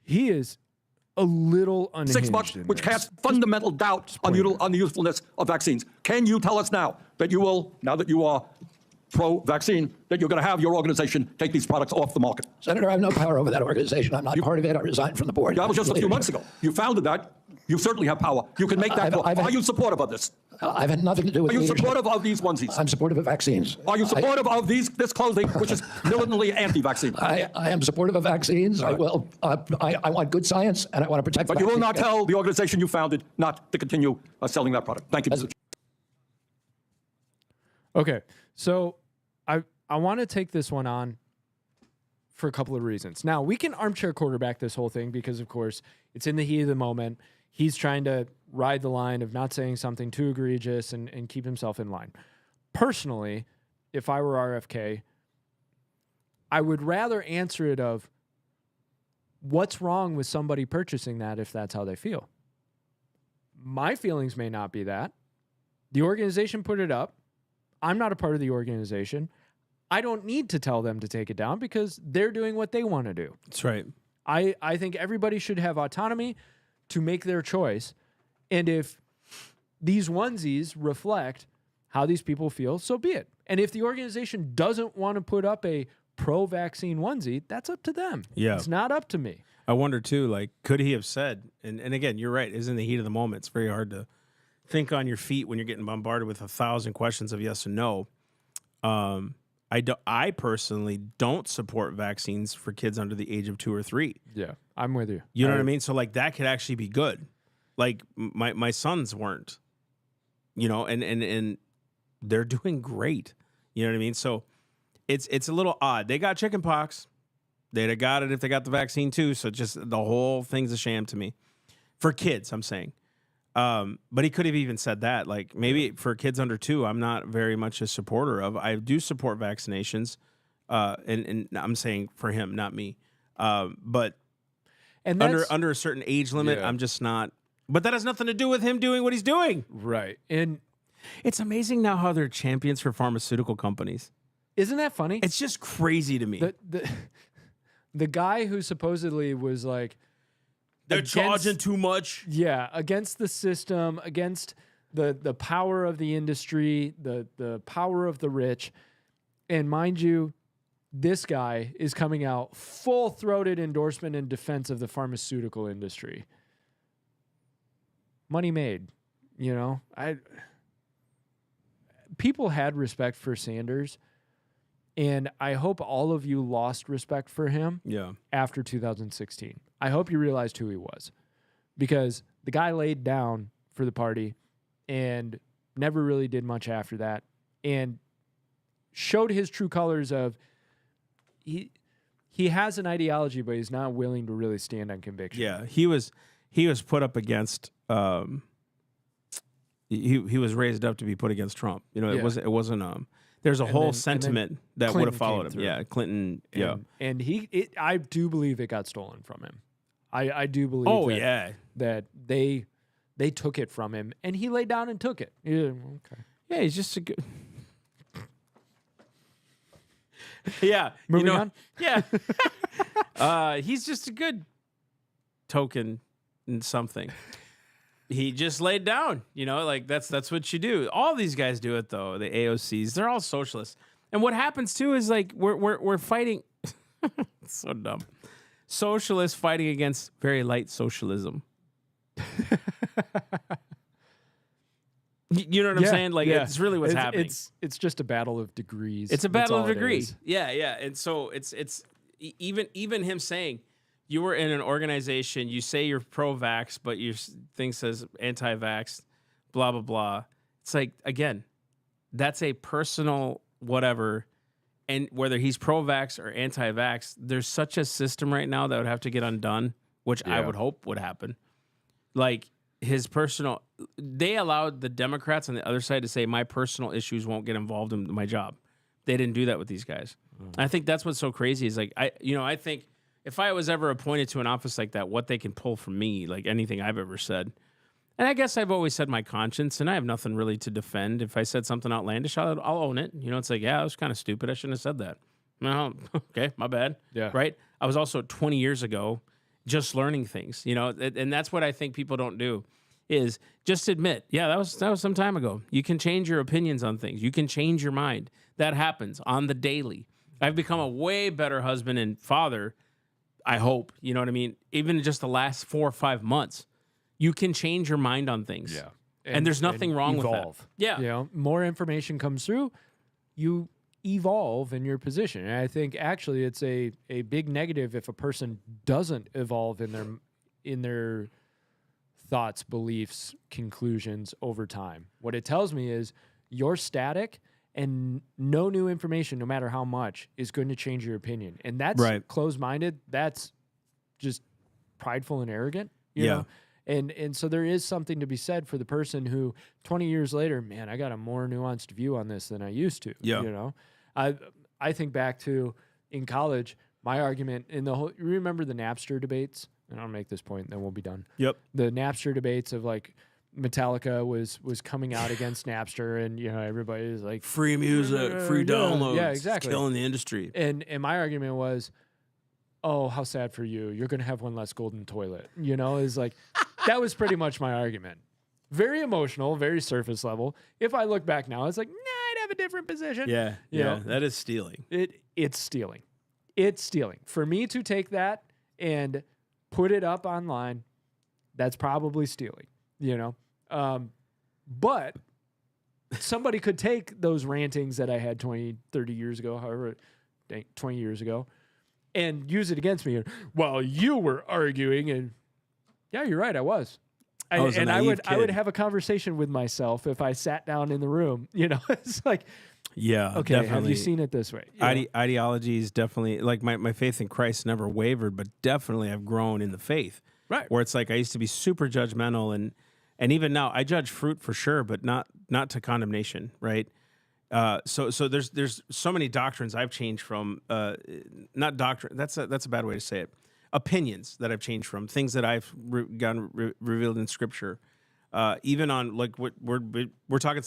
Speaker 2: He is a little unhinged.
Speaker 4: $6, which casts fundamental doubt on the usefulness of vaccines. Can you tell us now that you will, now that you are pro-vaccine, that you're going to have your organization take these products off the market?
Speaker 3: Senator, I have no power over that organization. I'm not part of it. I resigned from the board.
Speaker 4: That was just a few months ago. You founded that. You certainly have power. You can make that. Are you supportive of this?
Speaker 3: I've had nothing to do with
Speaker 4: Are you
Speaker 3: leadership.
Speaker 4: supportive of these onesies?
Speaker 3: I'm supportive of vaccines.
Speaker 4: Are you supportive of this clothing, which is militantly anti-vaccine?
Speaker 3: I am supportive of vaccines. I will. I want good science, and I want to protect.
Speaker 4: But you will not tell the organization you founded not to continue selling that product. Thank you, Mr.
Speaker 2: Okay, so I want to take this one on for a couple of reasons. Now, we can armchair quarterback this whole thing because, of course, it's in the heat of the moment. He's trying to ride the line of not saying something too egregious and keep himself in line. Personally, if I were RFK, I would rather answer it of what's wrong with somebody purchasing that if that's how they feel. My feelings may not be that. The organization put it up. I'm not a part of the organization. I don't need to tell them to take it down because they're doing what they want to do.
Speaker 1: That's right.
Speaker 2: I think everybody should have autonomy to make their choice. And if these onesies reflect how these people feel, so be it. And if the organization doesn't want to put up a pro-vaccine onesie, that's up to them.
Speaker 1: Yeah.
Speaker 2: It's not up to me.
Speaker 1: I wonder, too, like, could he have said, and again, you're right, it's in the heat of the moment. It's very hard to think on your feet when you're getting bombarded with 1,000 questions of yes and no. I personally don't support vaccines for kids under the age of 2 or 3.
Speaker 2: Yeah, I'm with you.
Speaker 1: You know what I mean? So, like, that could actually be good. Like, my sons weren't, you know, and they're doing great. You know what I mean? So, it's a little odd. They got chicken pox. They'd have got it if they got the vaccine, too. So, just the whole thing's a sham to me. For kids, I'm saying. But he could have even said that, like, maybe for kids under 2, I'm not very much a supporter of. I do support vaccinations, and I'm saying for him, not me. But under a certain age limit, I'm just not. But that has nothing to do with him doing what he's doing.
Speaker 2: Right. And
Speaker 1: it's amazing now how they're champions for pharmaceutical companies.
Speaker 2: Isn't that funny?
Speaker 1: It's just crazy to me.
Speaker 2: The guy who supposedly was like,
Speaker 1: they're charging too much.
Speaker 2: Yeah, against the system, against the power of the industry, the power of the rich. And mind you, this guy is coming out full-throated endorsement in defense of the pharmaceutical industry. Money made, you know. People had respect for Sanders, and I hope all of you lost respect for him after 2016. I hope you realized who he was, because the guy laid down for the party and never really did much after that, and showed his true colors of he has an ideology, but he's not willing to really stand on conviction.
Speaker 1: Yeah, he was put up against he was raised up to be put against Trump. You know, it wasn't there's a whole sentiment that would have followed him.
Speaker 2: Through.
Speaker 1: Yeah, Clinton.
Speaker 2: And I do believe it got stolen from him. I do believe that they took it from him, and he laid down and took it. Yeah, okay.
Speaker 1: Yeah, he's just a good. Yeah,
Speaker 2: Moving on.
Speaker 1: Yeah, he's just a good token in something. He just laid down, you know, like that's what you do. All these guys do it though. The AOCs, they're all socialists. And what happens too is like we're fighting. It's so dumb. Socialists fighting against very light socialism. You know what I'm saying? Like it's really what's happening.
Speaker 2: It's just a battle of degrees.
Speaker 1: It's a battle of degrees.
Speaker 2: Is.
Speaker 1: Yeah. And so it's even him saying, you were in an organization, you say you're pro-vax, but your thing says anti-vax, blah, blah, blah. It's like, again, that's a personal whatever. And whether he's pro-vax or anti-vax, there's such a system right now that would have to get undone, which I would hope would happen. Like his personal, they allowed the Democrats on the other side to say my personal issues won't get involved in my job. They didn't do that with these guys. I think that's what's so crazy is like, I think, if I was ever appointed to an office like that, what they can pull from me, like anything I've ever said. And I guess I've always said my conscience, and I have nothing really to defend. If I said something outlandish, I'll own it. You know, it's like, yeah, I was kind of stupid. I shouldn't have said that. No, okay, my bad.
Speaker 2: Yeah.
Speaker 1: Right? I was also 20 years ago just learning things, you know, and that's what I think people don't do is just admit, yeah, that was some time ago. You can change your opinions on things. You can change your mind. That happens on the daily. I've become a way better husband and father, I hope, you know what I mean? Even in just the last 4 or 5 months, you can change your mind on things.
Speaker 2: Yeah.
Speaker 1: And there's nothing wrong
Speaker 2: evolve.
Speaker 1: with that. Yeah.
Speaker 2: You know, more information comes through, you evolve in your position. And I think actually it's a big negative if a person doesn't evolve in their thoughts, beliefs, conclusions over time. What it tells me is you're static, and no new information, no matter how much, is going to change your opinion. And that's closed-minded. That's just prideful and arrogant. You know? And so there is something to be said for the person who 20 years later, man, I got a more nuanced view on this than I used to.
Speaker 1: Yeah.
Speaker 2: You know, I think back to in college, my argument in the whole, you remember the Napster debates? And I'll make this point and then we'll be done.
Speaker 1: Yep.
Speaker 2: The Napster debates of like, Metallica was coming out against Napster, and you know everybody was like
Speaker 1: free music, free downloads,
Speaker 2: yeah, exactly,
Speaker 1: it's killing the industry.
Speaker 2: And my argument was, oh, how sad for you. You're gonna have one less golden toilet. You know, is like that was pretty much my argument. Very emotional, very surface level. If I look back now, it's like, nah, I'd have a different position.
Speaker 1: Yeah,
Speaker 2: you know?
Speaker 1: That is stealing.
Speaker 2: It's stealing. It's stealing. For me to take that and put it up online, that's probably stealing. You know. But somebody could take those rantings that I had 20, 30 years ago, however, 20 years ago, and use it against me. While you were arguing, and yeah, you're right, I was. I would have a conversation with myself if I sat down in the room. You know, it's like,
Speaker 1: yeah,
Speaker 2: okay,
Speaker 1: definitely.
Speaker 2: have you seen it this way?
Speaker 1: Ideology is definitely like my faith in Christ never wavered, but definitely I've grown in the faith.
Speaker 2: Right,
Speaker 1: where it's like I used to be super judgmental and even now I judge fruit for sure, but not to condemnation, right? So there's so many doctrines I've changed from, not doctrine. That's a bad way to say it. Opinions that I've changed from, things that I've gotten revealed in Scripture. Even on like what we're talking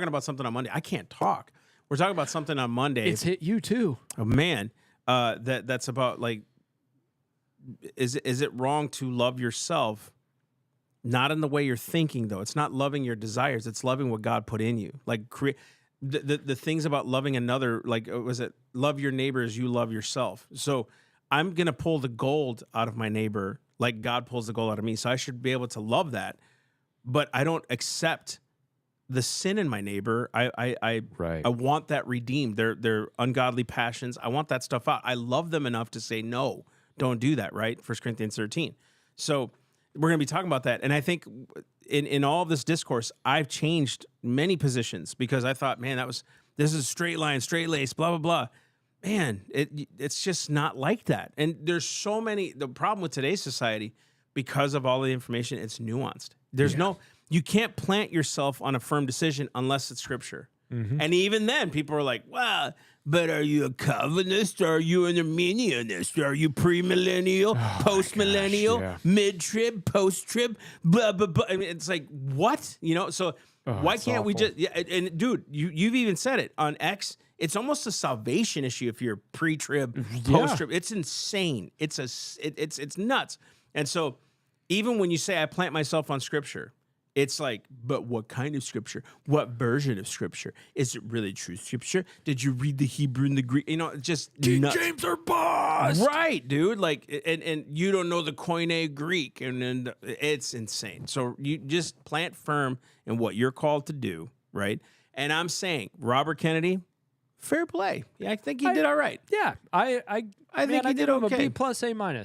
Speaker 1: about something on Monday. I can't talk. we're talking about something on Monday.
Speaker 2: It's hit you too.
Speaker 1: Oh man, that's about like, is it wrong to love yourself? Not in the way you're thinking, though. It's not loving your desires. It's loving what God put in you. Like the things about loving another. Like was it love your neighbor as you love yourself? So I'm gonna pull the gold out of my neighbor like God pulls the gold out of me. So I should be able to love that, but I don't accept the sin in my neighbor. I want that redeemed. Their ungodly passions. I want that stuff out. I love them enough to say no, don't do that. Right, 1 Corinthians 13. So we're going to be talking about that. And I think in all of this discourse, I've changed many positions because I thought, man, this is straight line, straight lace, blah, blah, blah. Man, it's just not like that. And there's so many, the problem with today's society, because of all the information, it's nuanced. There's you can't plant yourself on a firm decision unless it's scripture. Mm-hmm. And even then, people are like, well, but are you a Calvinist? Are you an Arminianist? Are you premillennial, post-millennial, mid-trib, post-trib, blah, blah, blah. I mean, it's like, what? You know, so why can't we just, and dude, you've even said it on X, it's almost a salvation issue if you're pre-trib, post-trib. It's insane. It's nuts. And so even when you say I plant myself on scripture, it's like, but what kind of scripture? What version of scripture? Is it really true scripture? Did you read the Hebrew and the Greek? You know, just
Speaker 2: King James are boss.
Speaker 1: Right, dude. Like, and you don't know the Koine Greek, and then it's insane. So you just plant firm in what you're called to do, right? And I'm saying, Robert Kennedy, fair play. Yeah, I think he did all right.
Speaker 2: Yeah, I think he did okay. A B+,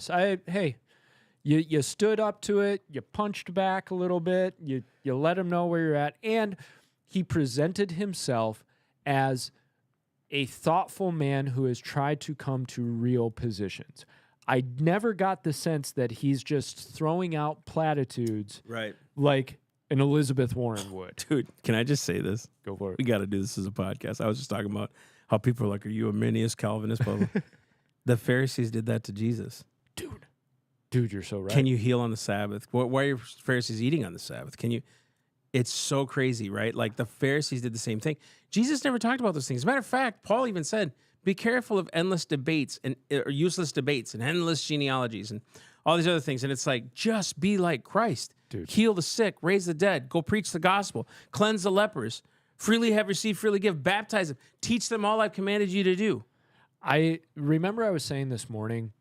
Speaker 2: A-. Hey. You stood up to it, you punched back a little bit, you let him know where you're at, and he presented himself as a thoughtful man who has tried to come to real positions. I never got the sense that he's just throwing out platitudes like an Elizabeth Warren would.
Speaker 1: Dude, can I just say this?
Speaker 2: Go for it.
Speaker 1: We got to do this as a podcast. I was just talking about how people are like, are you a Arminius, Calvinist, blah, blah. The Pharisees did that to Jesus.
Speaker 2: Dude, you're so right.
Speaker 1: Can you heal on the Sabbath? Why are Pharisees eating on the Sabbath? It's so crazy, right? Like the Pharisees did the same thing. Jesus never talked about those things. As a matter of fact, Paul even said, be careful of endless debates or useless debates and endless genealogies and all these other things. And it's like, just be like Christ. Dude. Heal the sick, raise the dead, go preach the gospel, cleanse the lepers, freely have received, freely give, baptize them, teach them all I've commanded you to do.
Speaker 2: I remember I was saying this morning,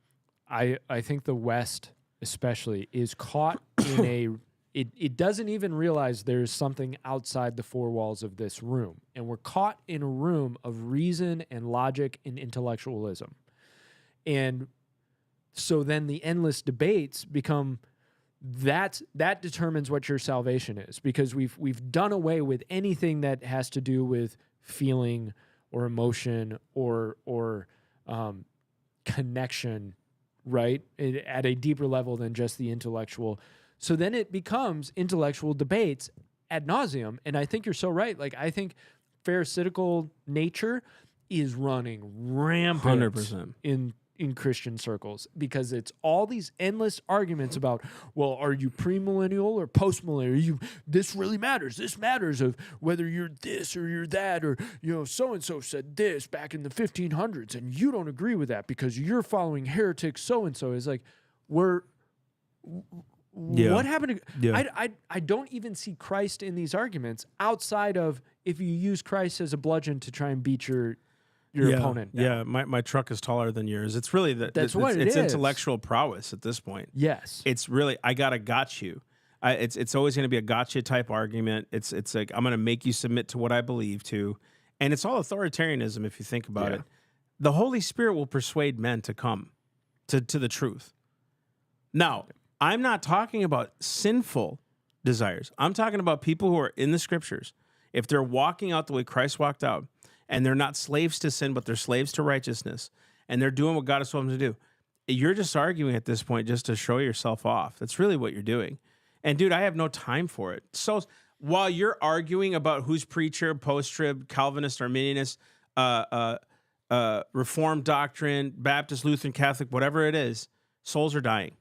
Speaker 2: I think the West especially is caught in it doesn't even realize there's something outside the four walls of this room. And we're caught in a room of reason and logic and intellectualism. And so then the endless debates become that determines what your salvation is, because we've done away with anything that has to do with feeling or emotion or connection, right, at a deeper level than just the intellectual. So then it becomes intellectual debates ad nauseum. And I think you're so right. Like, I think pharisaical nature is running rampant
Speaker 1: 100%
Speaker 2: in Christian circles, because it's all these endless arguments about, well, are you premillennial or postmillennial? This really matters. This matters of whether you're this or you're that, or, you know, so-and-so said this back in the 1500s, and you don't agree with that because you're following heretic so-and-so. It's like, what happened to... I don't even see Christ in these arguments outside of if you use Christ as a bludgeon to try and beat your opponent down.
Speaker 1: Yeah, my truck is taller than yours. It's really it's intellectual prowess at this point.
Speaker 2: Yes.
Speaker 1: It's really, I got you. It's always going to be a gotcha type argument. It's like, I'm going to make you submit to what I believe to. And it's all authoritarianism if you think about it. The Holy Spirit will persuade men to come to the truth. Now, I'm not talking about sinful desires. I'm talking about people who are in the scriptures. If they're walking out the way Christ walked out, and they're not slaves to sin, but they're slaves to righteousness, and they're doing what God has told them to do, you're just arguing at this point just to show yourself off. That's really what you're doing. And dude, I have no time for it. So while you're arguing about who's preacher, post-trib, Calvinist, Arminianist, Reformed doctrine, Baptist, Lutheran, Catholic, whatever it is, souls are dying.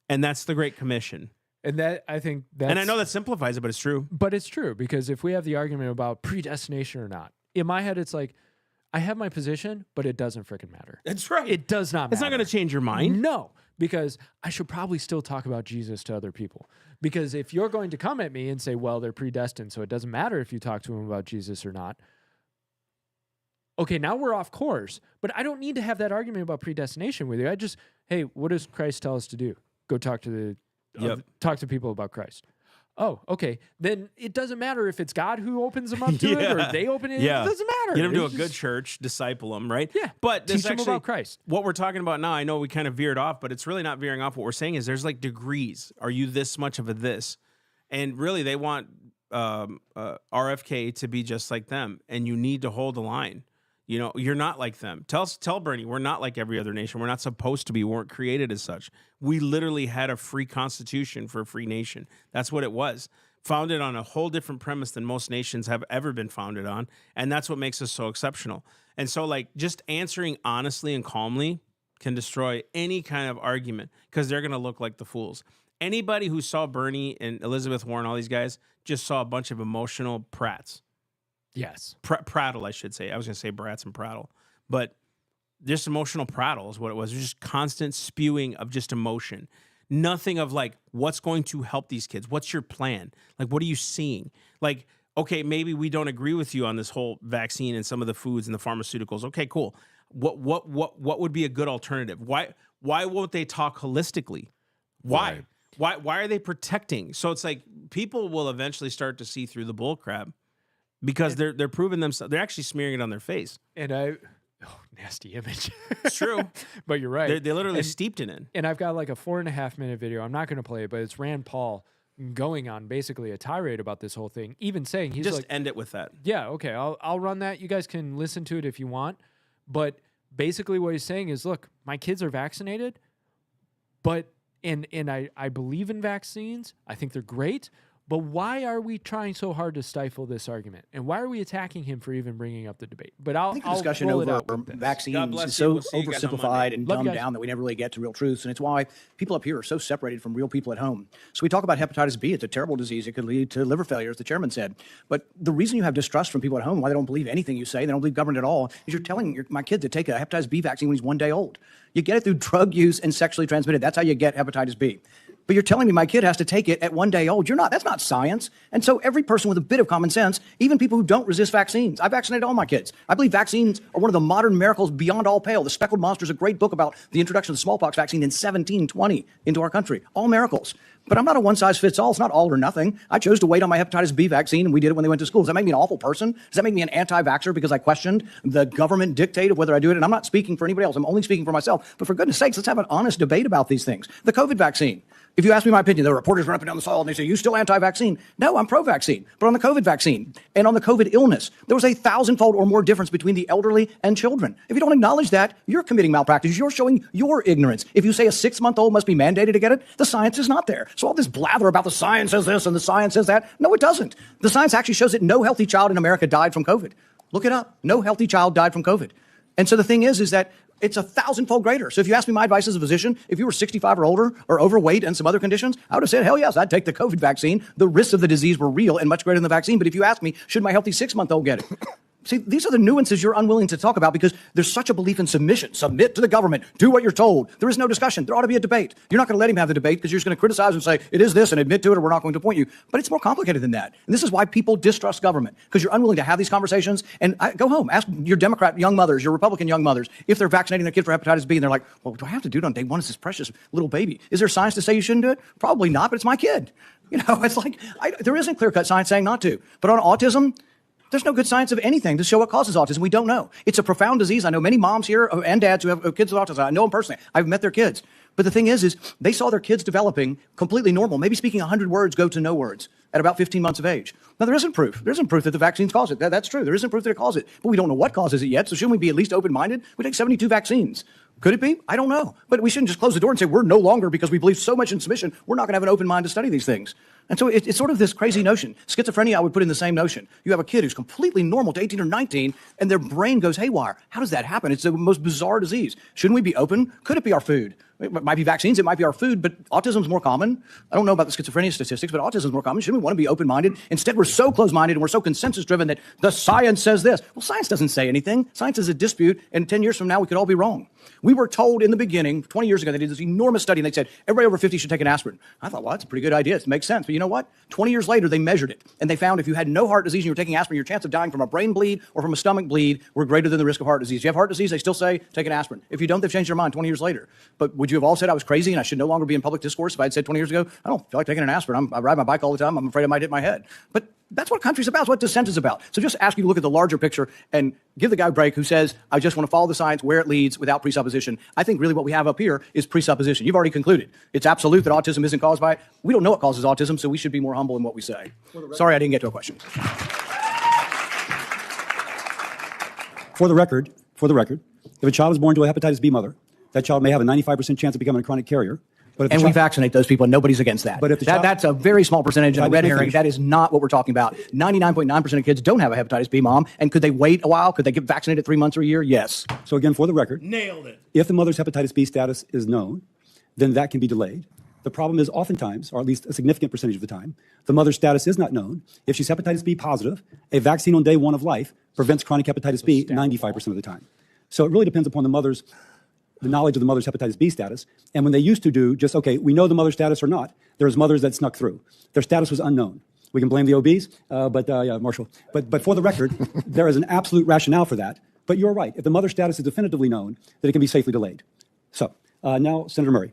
Speaker 1: And that's the Great Commission.
Speaker 2: And that, I think that's...
Speaker 1: And I know that simplifies it, but it's true.
Speaker 2: But it's true, because if we have the argument about predestination or not, in my head, it's like, I have my position, but it doesn't freaking matter.
Speaker 1: That's right.
Speaker 2: It does not matter.
Speaker 1: It's not going to change your mind.
Speaker 2: No, because I should probably still talk about Jesus to other people. Because if you're going to come at me and say, well, they're predestined, so it doesn't matter if you talk to them about Jesus or not. Okay, now we're off course. But I don't need to have that argument about predestination with you. I just, hey, what does Christ tell us to do? Go talk to talk to people about Christ. Oh, okay. Then it doesn't matter if it's God who opens them up to it or they open it.
Speaker 1: Yeah.
Speaker 2: It doesn't matter.
Speaker 1: Get them to a
Speaker 2: It's
Speaker 1: good
Speaker 2: just-
Speaker 1: church, disciple them, right?
Speaker 2: Yeah.
Speaker 1: But
Speaker 2: Teach
Speaker 1: this
Speaker 2: them
Speaker 1: actually,
Speaker 2: about Christ.
Speaker 1: what we're talking about now, I know we kind of veered off, but it's really not veering off. What we're saying is there's like degrees. Are you this much of a this? And really, they want RFK to be just like them, and you need to hold the line. You know, you're not like them. Tell Bernie, we're not like every other nation. We're not supposed to be. We weren't created as such. We literally had a free constitution for a free nation. That's what it was. Founded on a whole different premise than most nations have ever been founded on. And that's what makes us so exceptional. And so, like, just answering honestly and calmly can destroy any kind of argument because they're going to look like the fools. Anybody who saw Bernie and Elizabeth Warren, all these guys, just saw a bunch of emotional prats.
Speaker 2: Yes.
Speaker 1: Prattle, I should say. I was going to say brats and prattle. But just emotional prattle is what it was. It was just constant spewing of just emotion. Nothing of like, what's going to help these kids? What's your plan? Like, what are you seeing? Like, okay, maybe we don't agree with you on this whole vaccine and some of the foods and the pharmaceuticals. Okay, cool. What would be a good alternative? Why won't they talk holistically? Why?
Speaker 2: Right.
Speaker 1: Why are they protecting? So it's like people will eventually start to see through the bull crap because they're proving themselves. They're actually smearing it on their face.
Speaker 2: And nasty image.
Speaker 1: It's true.
Speaker 2: But you're right.
Speaker 1: They literally steeped in it.
Speaker 2: And I've got like a 4.5 minute video. I'm not going to play it, but it's Rand Paul going on basically a tirade about this whole thing, even saying he's
Speaker 1: Just
Speaker 2: like,
Speaker 1: end it with that.
Speaker 2: yeah, okay, I'll run that. You guys can listen to it if you want. But basically what he's saying is, look, my kids are vaccinated, but and I believe in vaccines. I think they're great. But why are we trying so hard to stifle this argument? And why are we attacking him for even bringing up the debate? But
Speaker 7: I think the discussion
Speaker 2: roll it
Speaker 7: over
Speaker 2: out with this.
Speaker 1: God
Speaker 7: vaccines
Speaker 1: bless
Speaker 7: is
Speaker 1: you.
Speaker 7: so
Speaker 1: We'll see you guys on
Speaker 7: oversimplified
Speaker 1: Monday.
Speaker 7: and
Speaker 2: Love you
Speaker 7: dumbed
Speaker 2: guys.
Speaker 7: down that we never really get to real truths. And it's why people up here are so separated from real people at home. So we talk about hepatitis B. It's a terrible disease. It could lead to liver failure, as the chairman said. But the reason you have distrust from people at home, why they don't believe anything you say, they don't believe government at all, is you're telling my kid to take a hepatitis B vaccine when he's 1 day old. You get it through drug use and sexually transmitted. That's how you get hepatitis B. But you're telling me my kid has to take it at 1 day old. You're not. That's not science. And so every person with a bit of common sense, even people who don't resist vaccines, I vaccinated all my kids. I believe vaccines are one of the modern miracles beyond all pale. The Speckled Monster is a great book about the introduction of the smallpox vaccine in 1720 into our country. All miracles. But I'm not a one-size-fits-all. It's not all or nothing. I chose to wait on my hepatitis B vaccine, and we did it when they went to school. Does that make me an awful person? Does that make me an anti-vaxxer because I questioned the government dictate of whether I do it? And I'm not speaking for anybody else. I'm only speaking for myself. But for goodness sakes, let's have an honest debate about these things. The COVID vaccine. If you ask me my opinion, the reporters run up and down the hall and they say, you still anti-vaccine? No, I'm pro-vaccine. But on the COVID vaccine and on the COVID illness, there was a 1,000-fold or more difference between the elderly and children. If you don't acknowledge that, you're committing malpractice. You're showing your ignorance. If you say a 6-month-old must be mandated to get it, the science is not there. So all this blather about the science says this and the science says that, no, it doesn't. The science actually shows that no healthy child in America died from COVID. Look it up. No healthy child died from COVID. And so the thing is that it's 1,000-fold greater. So if you ask me my advice as a physician, if you were 65 or older or overweight and some other conditions, I would have said, hell yes, I'd take the COVID vaccine. The risks of the disease were real and much greater than the vaccine. But if you ask me, should my healthy 6-month-old get it? See, these are the nuances you're unwilling to talk about because there's such a belief in submission. Submit to the government. Do what you're told. There is no discussion. There ought to be a debate. You're not going to let him have the debate because you're just going to criticize and say, it is this and admit to it or we're not going to appoint you. But it's more complicated than that. And this is why people distrust government because you're unwilling to have these conversations. And go home. Ask your Democrat young mothers, your Republican young mothers, if they're vaccinating their kid for hepatitis B and they're like, well, do I have to do it on day one? It's this precious little baby. Is there science to say you shouldn't do it? Probably not, but it's my kid. You know, it's like there isn't clear-cut science saying not to. But on autism, there's no good science of anything to show what causes autism. We don't know. It's a profound disease. I know many moms here and dads who have kids with autism. I know them personally. I've met their kids. But the thing is they saw their kids developing completely normal, maybe speaking 100 words go to no words at about 15 months of age. Now, there isn't proof. There isn't proof that the vaccines cause it. That's true. There isn't proof that it causes it. But we don't know what causes it yet. So shouldn't we be at least open-minded? We take 72 vaccines. Could it be? I don't know. But we shouldn't just close the door and say we're no longer, because we believe so much in submission, we're not going to have an open mind to study these things. And so it's sort of this crazy notion. Schizophrenia, I would put in the same notion. You have a kid who's completely normal to 18 or 19, and their brain goes haywire. How does that happen? It's the most bizarre disease. Shouldn't we be open? Could it be our food? It might be vaccines, it might be our food, but autism is more common. I don't know about the schizophrenia statistics, but autism is more common. Shouldn't we want to be open-minded? Instead, we're so closed-minded and we're so consensus-driven that the science says this. Well, science doesn't say anything. Science is a dispute, and 10 years from now, we could all be wrong. We were told in the beginning, 20 years ago, they did this enormous study, and they said, everybody over 50 should take an aspirin. I thought, well, that's a pretty good idea. It makes sense. But you know what? 20 years later, they measured it, and they found if you had no heart disease and you were taking aspirin, your chance of dying from a brain bleed or from a stomach bleed were greater than the risk of heart disease. If you have heart disease, they still say, take an aspirin. If you don't, they've changed their mind 20 years later. But would you have all said I was crazy and I should no longer be in public discourse if I had said 20 years ago, I don't feel like taking an aspirin. I ride my bike all the time. I'm afraid I might hit my head. But that's what country's about. It's what dissent is about. So just ask you to look at the larger picture and give the guy a break who says, I just want to follow the science where it leads without presupposition. I think really what we have up here is presupposition. You've already concluded. It's absolute that autism isn't caused by it. We don't know what causes autism, so we should be more humble in what we say. Sorry, I didn't get to a question.
Speaker 8: For the record, if a child is born to a hepatitis B mother, that child may have a 95% chance of becoming a chronic carrier. But
Speaker 7: and we vaccinate those people, and nobody's against that. But if that's a very small percentage and a red herring. That is not what we're talking about. 99.9% of kids don't have a hepatitis B mom. And could they wait a while? Could they get vaccinated 3 months or a year? Yes.
Speaker 8: So again, for the record,
Speaker 9: nailed it.
Speaker 8: If the mother's hepatitis B status is known, then that can be delayed. The problem is oftentimes, or at least a significant percentage of the time, the mother's status is not known. If she's hepatitis B positive, a vaccine on day one of life prevents chronic hepatitis B 95% of the time. So it really depends upon the knowledge of the mother's hepatitis B status. And when they used to do just, okay, we know the mother's status or not, there's mothers that snuck through. Their status was unknown. We can blame the OBs, yeah, Marshall. But for the record, there is an absolute rationale for that. But you're right. If the mother's status is definitively known, then it can be safely delayed. So now, Senator Murray.